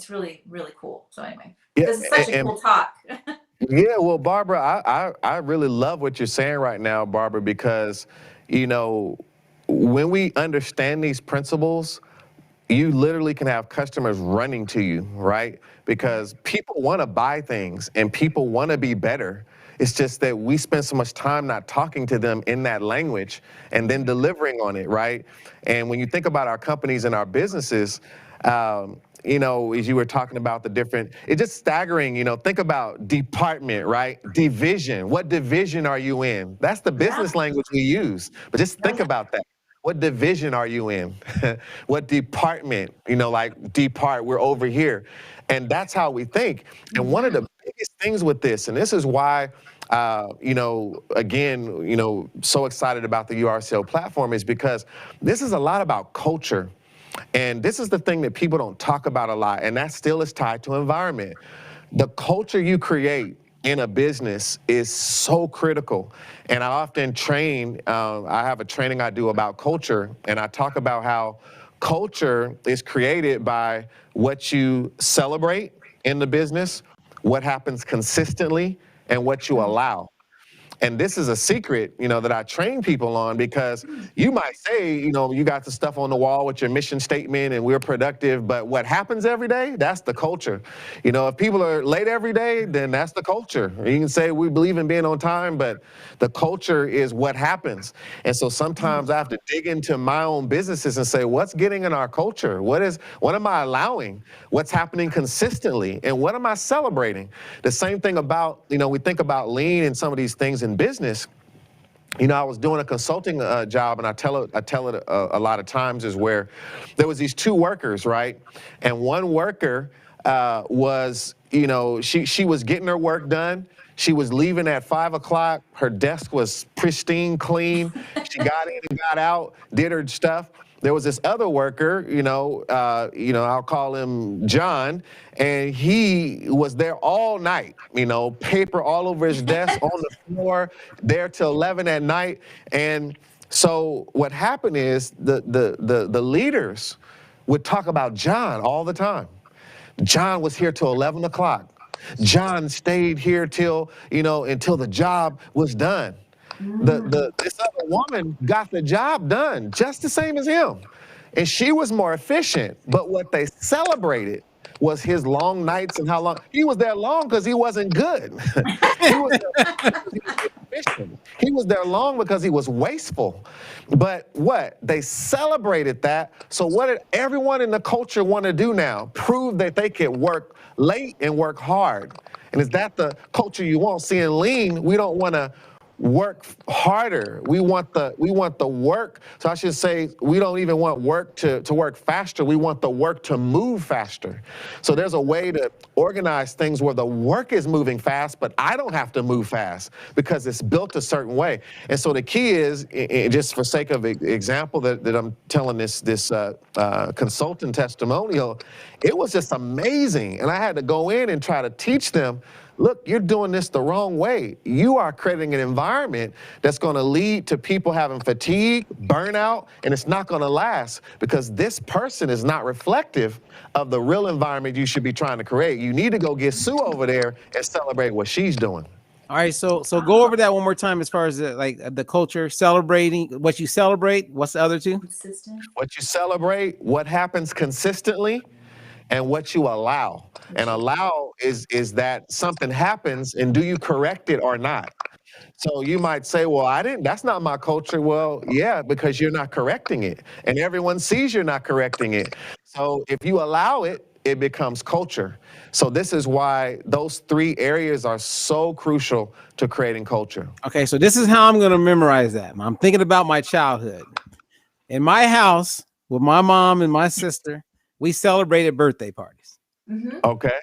really, really cool. So anyway, this is such a cool talk. Yeah, well, Barbara, I really love what you're saying right now, Barbara, because, when we understand these principles, you literally can have customers running to you, right? Because people want to buy things and people want to be better. It's just that we spend so much time not talking to them in that language and then delivering on it, right? And when you think about our companies and our businesses, as you were talking about the different, it's just staggering, think about department, right? Division. What division are you in? That's the business language we use. But just think about that. What division are you in? What department? Like depart, we're over here. And that's how we think. And one of the biggest things with this, and this is why, again, so excited about the URCL platform, is because this is a lot about culture. And this is the thing that people don't talk about a lot, and that still is tied to environment. The culture you create in a business is so critical. And I often train, I have a training I do about culture, and I talk about how culture is created by what you celebrate in the business, what happens consistently, and what you allow. And this is a secret, that I train people on, because you might say, you got the stuff on the wall with your mission statement and we're productive, but what happens every day, that's the culture. If people are late every day, then that's the culture. You can say we believe in being on time, but the culture is what happens. And so sometimes I have to dig into my own businesses and say, what's getting in our culture? What am I allowing? What's happening consistently? And what am I celebrating? The same thing about, we think about lean and some of these things in business. I was doing a consulting job, and I tell it a lot of times, is where there was these two workers, right? And one worker was, she was getting her work done. She was leaving at 5 o'clock. Her desk was pristine, clean. She got in and got out, did her stuff. There was this other worker, I'll call him John, and he was there all night, paper all over his desk, on the floor, there till 11 at night. And so what happened is the leaders would talk about John all the time. John was here till 11 o'clock. John stayed here till, until the job was done. This other woman got the job done just the same as him. And she was more efficient. But what they celebrated was his long nights and how long he was there long because he wasn't good. He was there because he was efficient. He was there long because he was wasteful. But what? They celebrated that. So what did everyone in the culture want to do now? Prove that they could work late and work hard. And is that the culture you want? See, in lean, we don't want to work harder. We want the work. So I should say we don't even want work to work faster. We want the work to move faster. So there's a way to organize things where the work is moving fast, but I don't have to move fast because it's built a certain way. And so the key is, just for sake of example that I'm telling this consultant testimonial, it was just amazing. And I had to go in and try to teach them, look, you're doing this the wrong way. You are creating an environment that's going to lead to people having fatigue, burnout, and it's not going to last because this person is not reflective of the real environment you should be trying to create. You need to go get Sue over there and celebrate what she's doing. All right, so go over that one more time as far as the culture, celebrating what you celebrate. What's the other two? Consistent. What you celebrate, what happens consistently, and what you allow. And allow is that something happens and do you correct it or not? So you might say, well, that's not my culture. Well, yeah, because you're not correcting it. And everyone sees you're not correcting it. So if you allow it, it becomes culture. So this is why those three areas are so crucial to creating culture. Okay, so this is how I'm going to memorize that. I'm thinking about my childhood. In my house with my mom and my sister, we celebrated birthday parties. Mm-hmm. Okay.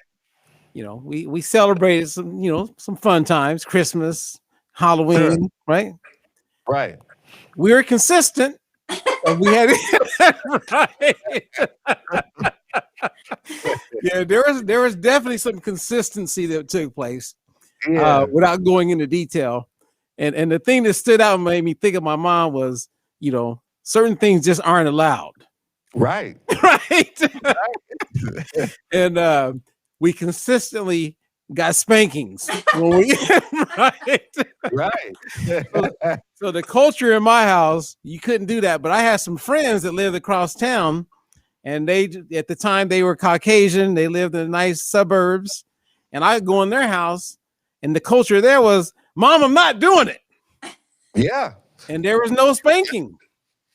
We celebrated some fun times, Christmas, Halloween, Sure. right? Right. We were consistent. And we had right. Yeah, there was definitely some consistency that took place. Yeah. Without going into detail. And the thing that stood out and made me think of my mom was, certain things just aren't allowed. Right. Right. And we consistently got spankings when we right. Right. So the culture in my house, you couldn't do that. But I had some friends that lived across town, and they at the time they were Caucasian. They lived in nice suburbs, and I would go in their house, and the culture there was, "Mom, I'm not doing it." Yeah. And there was no spanking.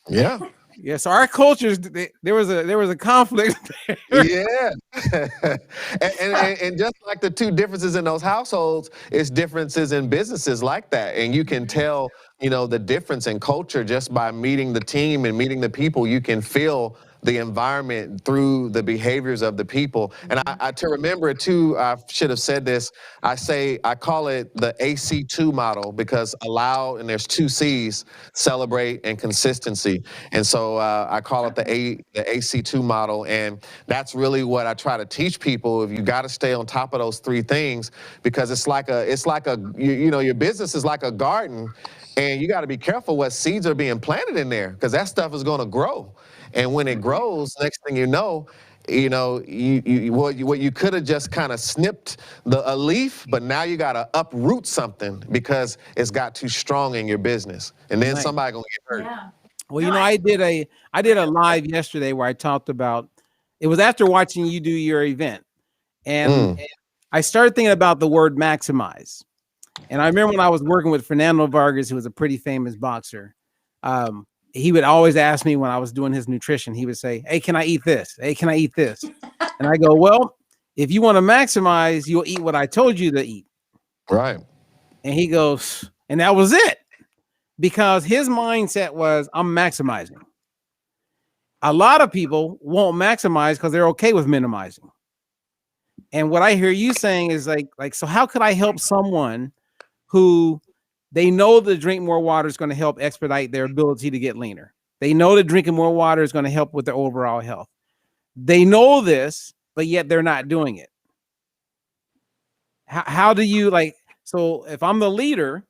Yeah. Yeah, so our cultures, there was a conflict there. Yeah. and just like the two differences in those households, it's differences in businesses like that. And you can tell, the difference in culture just by meeting the team and meeting the people. You can feel the environment through the behaviors of the people. And I to remember it too, I should have said this. I call it the AC2 model because allow, and there's two C's, celebrate and consistency. And so I call it the AC2 model. And that's really what I try to teach people. If you got to stay on top of those three things, because it's like your business is like a garden, and you got to be careful what seeds are being planted in there, because that stuff is going to grow. And when it grows, next thing you know, what you could have just kind of snipped a leaf, but now you got to uproot something because it's got too strong in your business, and then somebody gonna get hurt. Yeah. Well, I did a live yesterday where I talked about. It was after watching you do your event, and I started thinking about the word maximize. And I remember when I was working with Fernando Vargas, who was a pretty famous boxer. He would always ask me when I was doing his nutrition, he would say, "Hey, can I eat this? Hey, can I eat this?" And I go, "Well, if you want to maximize, you'll eat what I told you to eat." Right. And he goes, and that was it. Because his mindset was, I'm maximizing. A lot of people won't maximize because they're okay with minimizing. And what I hear you saying is like, so how could I help someone who they know that drinking more water is going to help expedite their ability to get leaner? They know that drinking more water is going to help with their overall health. They know this, but yet they're not doing it. How do you so if I'm the leader,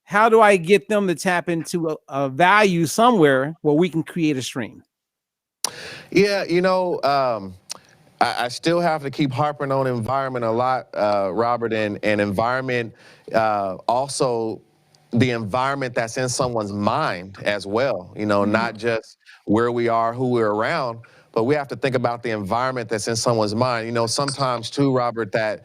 how do I get them to tap into a value somewhere where we can create a stream? Yeah, I still have to keep harping on environment a lot, Robert, and environment, also the environment that's in someone's mind as well, not just where we are, who we're around, but we have to think about the environment that's in someone's mind. Sometimes too, Robert, that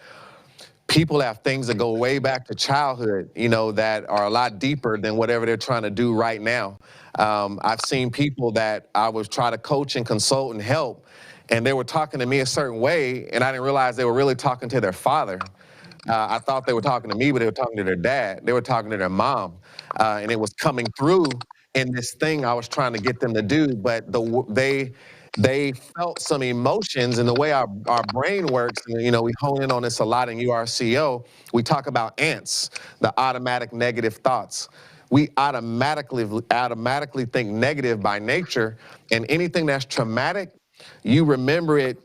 people have things that go way back to childhood, that are a lot deeper than whatever they're trying to do right now. I've seen people that I was trying to coach and consult and help, and they were talking to me a certain way, and I didn't realize they were really talking to their father. I thought they were talking to me, but they were talking to their dad. They were talking to their mom, and it was coming through in this thing I was trying to get them to do. But they felt some emotions, and the way our brain works. We hone in on this a lot in URCO. We talk about ants, the automatic negative thoughts. We automatically think negative by nature, and anything that's traumatic, you remember it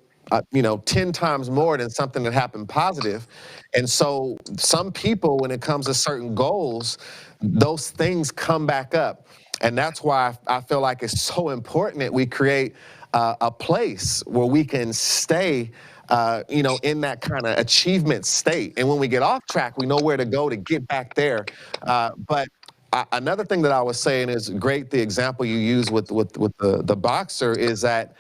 10 times more than something that happened positive. And so some people, when it comes to certain goals, those things come back up. And that's why I feel like it's so important that we create a place where we can stay, in that kind of achievement state. And when we get off track, we know where to go to get back there. But another thing that I was saying is great. The example you use with the boxer is that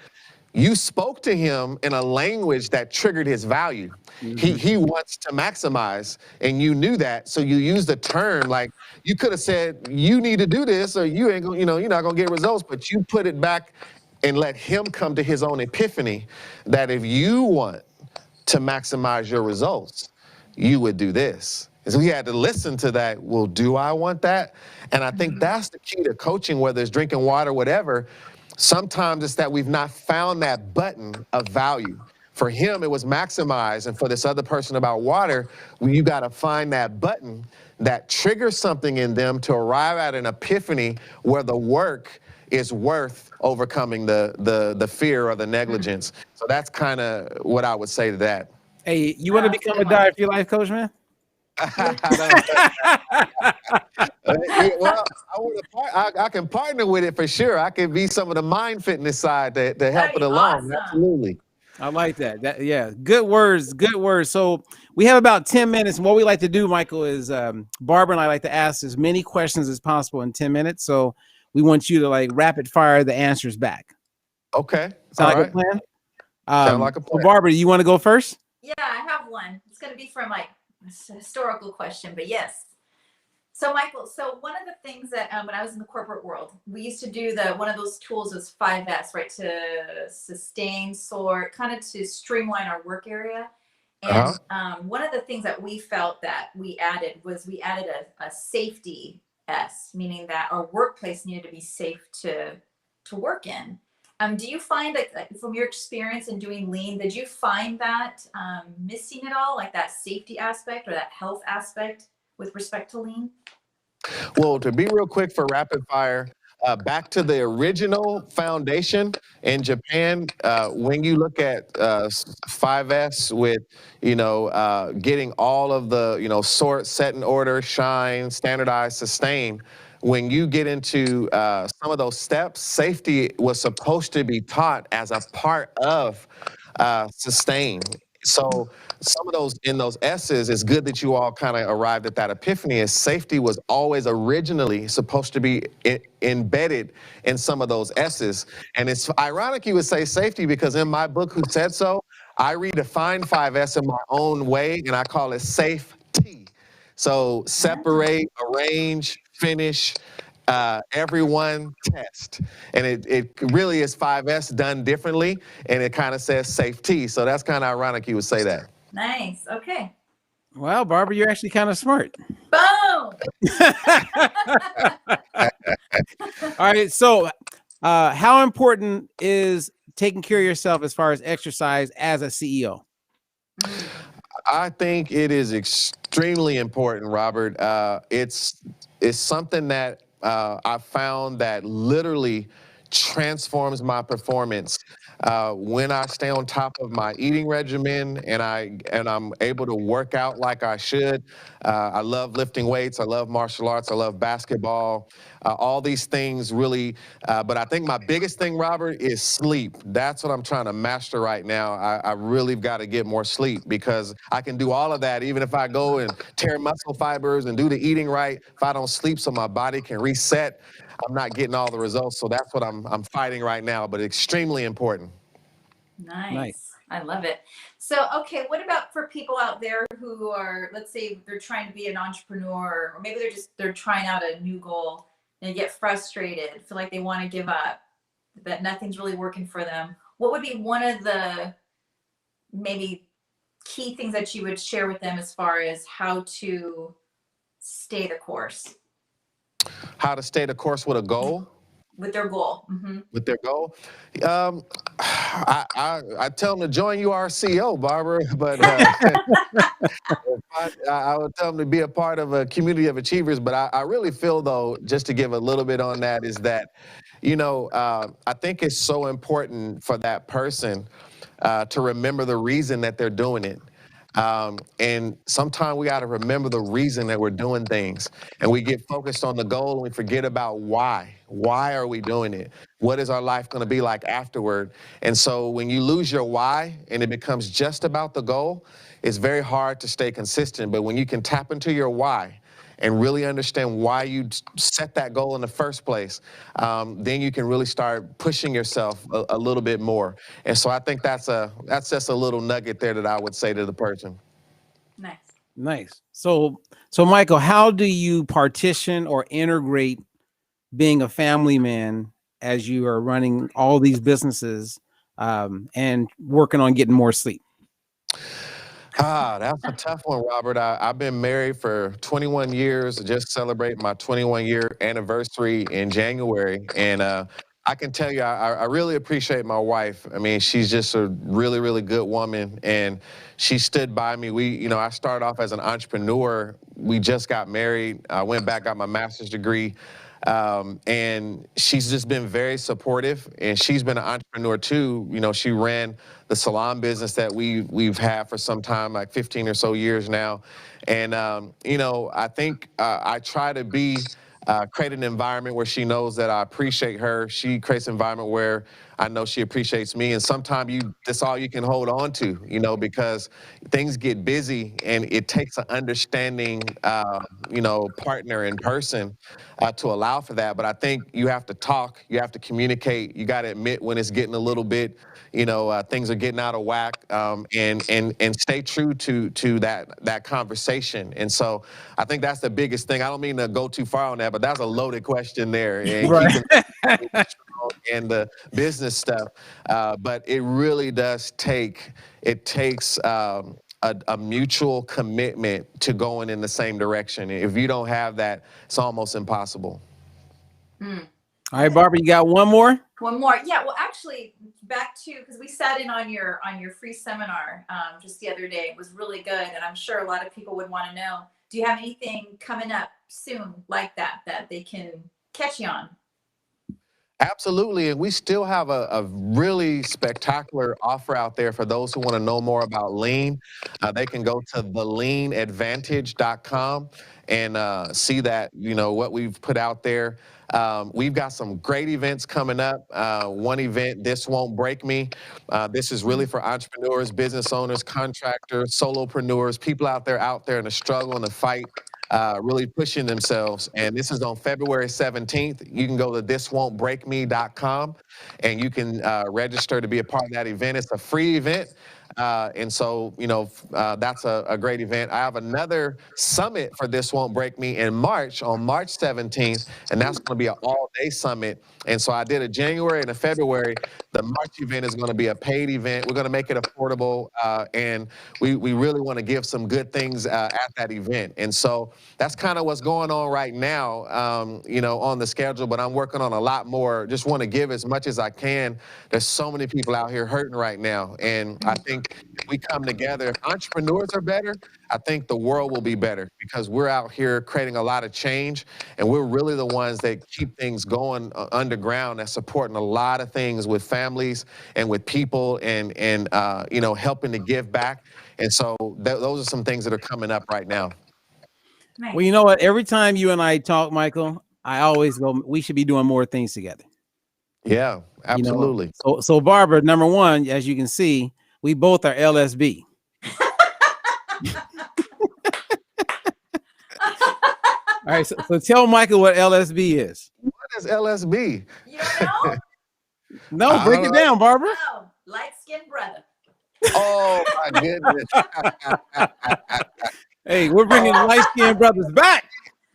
you spoke to him in a language that triggered his value. He wants to maximize, and you knew that, so you used a term like, you could have said, you need to do this, or you ain't gonna, you're not gonna get results, but you put it back and let him come to his own epiphany that if you want to maximize your results, you would do this. And so he had to listen to that. Well, do I want that? And I think that's the key to coaching, whether it's drinking water, whatever. Sometimes it's that we've not found that button of value. For him, it was maximize. And for this other person about water, you got to find that button that triggers something in them to arrive at an epiphany where the work is worth overcoming the fear or the negligence. So that's kind of what I would say to that. Hey, you want to become a diet for your life coach, man? Well, I can partner with it for sure. I can be some of the mind fitness side to help it along. Awesome. Absolutely. I like that. Yeah, good words. Good words. So we have about 10 minutes. And what we like to do, Michael, is Barbara and I like to ask as many questions as possible in 10 minutes. So we want you to like rapid fire the answers back. Okay. Sound like a plan? Sound like a plan. So Barbara, you want to go first? Yeah, I have one. It's going to be from like a historical question, but yes. So Michael, one of the things that when I was in the corporate world, we used to do one of those tools was 5S, right? To sustain, sort, kind of to streamline our work area. And one of the things that we felt that we added a safety S, meaning that our workplace needed to be safe to work in. Do you find like from your experience in doing lean, did you find that missing at all, like that safety aspect or that health aspect with respect to lean? Well, to be real quick for rapid fire, back to the original foundation in Japan, when you look at 5S with, getting all of the, sort, set in order, shine, standardize, sustain, when you get into some of those steps, safety was supposed to be taught as a part of sustain. So some of those in those S's, it's good that you all kind of arrived at that epiphany, as safety was always originally supposed to be embedded in some of those S's. And it's ironic you would say safety, because in my book, Who Said So, I redefine 5S in my own way, and I call it safety. So separate, arrange, finish, everyone, test. And it really is 5S done differently, and it kind of says safety. So that's kind of ironic you would say that. Nice. Okay. Well, Barbara, you're actually kind of smart. Boom. All right. So how important is taking care of yourself as far as exercise as a CEO? I think it is extremely important, Robert. It's something that I found that literally transforms my performance. When I stay on top of my eating regimen and I'm able to work out like I should. I love lifting weights. I love martial arts. I love basketball. All these things really, but I think my biggest thing, Robert, is sleep. That's what I'm trying to master right now. I really got to get more sleep because I can do all of that even if I go and tear muscle fibers and do the eating right. If I don't sleep so my body can reset, I'm not getting all the results. So that's what I'm fighting right now, but extremely important. Nice. I love it. So, okay, what about for people out there who are, let's say they're trying to be an entrepreneur, or maybe they're trying out a new goal and get frustrated, feel like they want to give up, that nothing's really working for them. What would be one of the maybe key things that you would share with them as far as how to stay the course? How to stay the course with a goal? With their goal. With their goal. I tell them to join URCO, Barbara, but I would tell them to be a part of a community of achievers. But I really feel, though, just to give a little bit on that, is that, I think it's so important for that person to remember the reason that they're doing it. And sometimes we got to remember the reason that we're doing things, and we get focused on the goal and we forget about why. Why are we doing it? What is our life going to be like afterward? And so when you lose your why and it becomes just about the goal, it's very hard to stay consistent. But when you can tap into your why and really understand why you set that goal in the first place, then you can really start pushing yourself a little bit more. And so I think that's just a little nugget there that I would say to the person. Nice. So Michael, how do you partition or integrate being a family man as you are running all these businesses and working on getting more sleep? That's a tough one, Robert. I've been married for 21 years. I just celebrate my 21-year anniversary in January. And I can tell you, I really appreciate my wife. I mean, she's just a really, really good woman. And she stood by me. I started off as an entrepreneur. We just got married. I went back, got my master's degree. And she's just been very supportive, and she's been an entrepreneur too. She ran the salon business that we've had for some time, like 15 or so years now. And I think I try to create an environment where she knows that I appreciate her. She creates an environment where I know she appreciates me. And sometimes that's all you can hold on to, because things get busy and it takes an understanding, partner in person to allow for that. But I think you have to talk, you have to communicate, you got to admit when it's getting a little bit, things are getting out of whack, and stay true to that conversation. And so I think that's the biggest thing. I don't mean to go too far on that, but that's a loaded question there. And Right. and the business stuff, but it really does takes a mutual commitment to going in the same direction. If you don't have that, it's almost impossible. All right, Barbara, you got one more? One more. Yeah, well, actually, back to, because we sat in on your free seminar just the other day. It was really good, and I'm sure a lot of people would want to know, do you have anything coming up soon like that they can catch you on? Absolutely, and we still have a really spectacular offer out there for those who want to know more about lean. They can go to theleanadvantage.com and see that, what we've put out there. We've got some great events coming up. One event, This Won't Break Me. This is really for entrepreneurs, business owners, contractors, solopreneurs, people out there in the struggle and the fight. Really pushing themselves. And this is on February 17th. You can go to thiswon'tbreakme.com and you can register to be a part of that event. It's a free event. And so, that's a great event. I have another summit for This Won't Break Me in March, on March 17th, and that's going to be an all-day summit. And so I did a January and a February. The March event is going to be a paid event. We're going to make it affordable, and we really want to give some good things at that event. And so that's kind of what's going on right now, on the schedule, but I'm working on a lot more. Just want to give as much as I can. There's so many people out here hurting right now, and I think we come together, if entrepreneurs are better, I think the world will be better because we're out here creating a lot of change, and we're really the ones that keep things going underground, that's supporting a lot of things with families and with people, and you know, helping to give back. And so those are some things that are coming up right now. Nice. Well, you know what? Every time you and I talk, Michael, I always go, we should be doing more things together. Yeah, absolutely. You know, so Barbara, number one, as you can see, we both are LSB. All right, so tell Michael what LSB is. What is LSB? You don't No, know? break it down, Barbara. Oh, light-skinned brother. Oh my goodness. Hey, we're bringing light-skinned brothers back.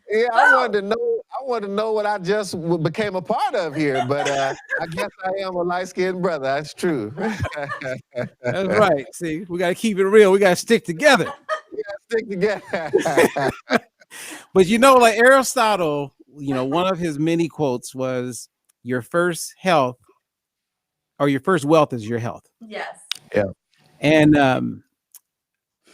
Yeah, I wanted to know what I just became a part of here, but I guess I am a light-skinned brother. That's true. That's right. See, we got to keep it real. We got to stick together. We gotta stick together. But you know, like Aristotle, you know, one of his many quotes was, "Your first health, or your first wealth, is your health." Yes. Yeah. And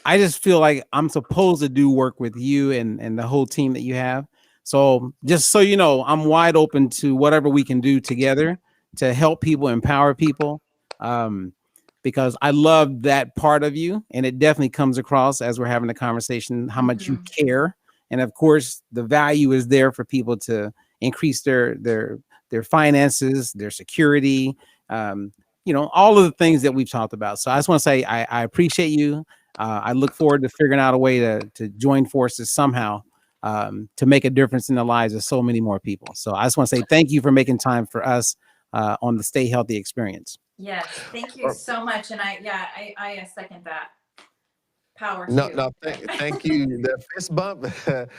I just feel like I'm supposed to do work with you and the whole team that you have. So just so you know, I'm wide open to whatever we can do together to help people, empower people, because I love that part of you. And it definitely comes across as we're having a conversation, how much you care. And of course, the value is there for people to increase their finances, their security, you know, all of the things that we've talked about. So I just want to say I appreciate you. I look forward to figuring out a way to join forces somehow to make a difference in the lives of so many more people. So I just want to say thank you for making time for us on the Stay Healthy experience. Yes. Thank you so much. And I second that. Power. No, thank you. The fist bump.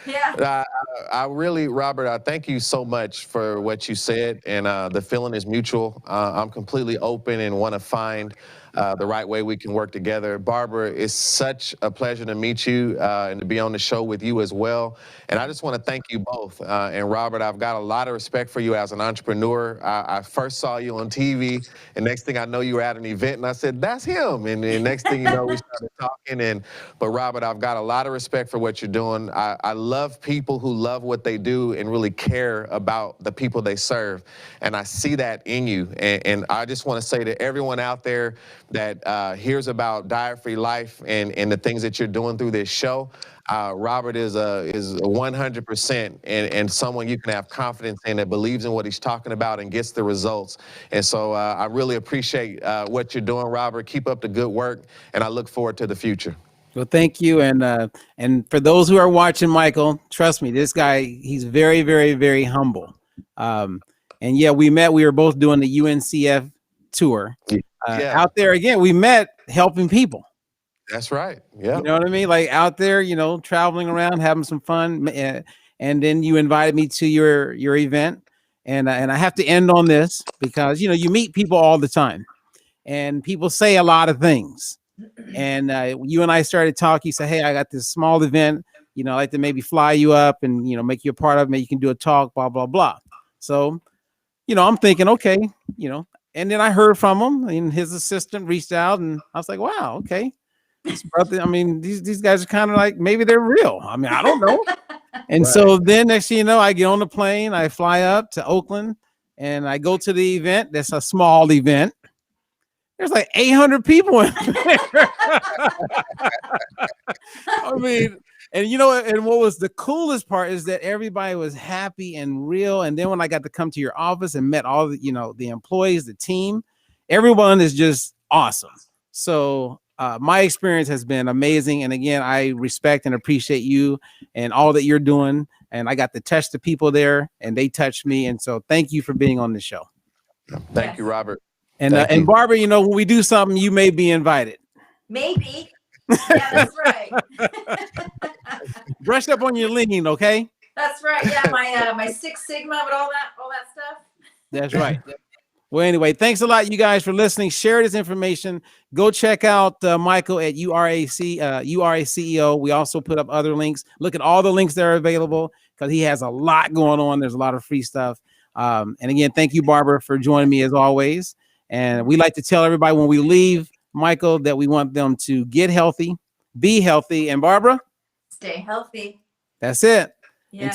Yeah. I really, Robert, I thank you so much for what you said, and the feeling is mutual. I'm completely open and want to find the right way we can work together. Barbara, it's such a pleasure to meet you and to be on the show with you as well. And I just want to thank you both. And Robert, I've got a lot of respect for you as an entrepreneur. I first saw you on TV, and next thing I know, you were at an event, and I said, that's him. And the next thing you know, we started talking. But Robert, I've got a lot of respect for what you're doing. I love people who love what they do and really care about the people they serve. And I see that in you. And I just want to say to everyone out there that hears about Diet-Free Life and the things that you're doing through this show, Robert is a 100% and someone you can have confidence in, that believes in what he's talking about and gets the results. And so I really appreciate what you're doing, Robert. Keep up the good work, and I look forward to the future. Well, thank you. And for those who are watching, Michael, trust me, this guy, he's very, very, very humble. And yeah, we were both doing the UNCF tour. Out there again, we met helping people. That's right. Yeah. You know what I mean? Like out there, you know, traveling around, having some fun. And then you invited me to your event. And I have to end on this because, you know, you meet people all the time and people say a lot of things. And you and I started talking. You said, hey, I got this small event, you know, I'd like to maybe fly you up and, you know, make you a part of it. Maybe you can do a talk, blah, blah, blah. So, you know, I'm thinking, okay, you know, and then I heard from him, and his assistant reached out, and I was like, wow, okay. This brother, I mean, these guys are kind of like, maybe they're real. I mean, I don't know. And so then next thing you know, I get on the plane, I fly up to Oakland, and I go to the event. That's a small event. There's like 800 people in there. I mean, and you know, and what was the coolest part is that everybody was happy and real. And then when I got to come to your office and met all the, you know, the employees, the team, everyone is just awesome. So my experience has been amazing. And again, I respect and appreciate you and all that you're doing. And I got to touch the people there, and they touched me. And so thank you for being on the show. Thank you, Robert. And Barbara, you know, when we do something, you may be invited. Maybe. Yeah, that's right. Brush up on your lean, okay? That's right. Yeah, my Six Sigma with all that stuff. That's right. Well, anyway, thanks a lot, you guys, for listening. Share this information. Go check out Michael at URACEO. We also put up other links. Look at all the links that are available because he has a lot going on. There's a lot of free stuff. And again, thank you, Barbara, for joining me as always. And we like to tell everybody when we leave, Michael, that we want them to get healthy, be healthy, and Barbara, Stay healthy. that's it. Yeah.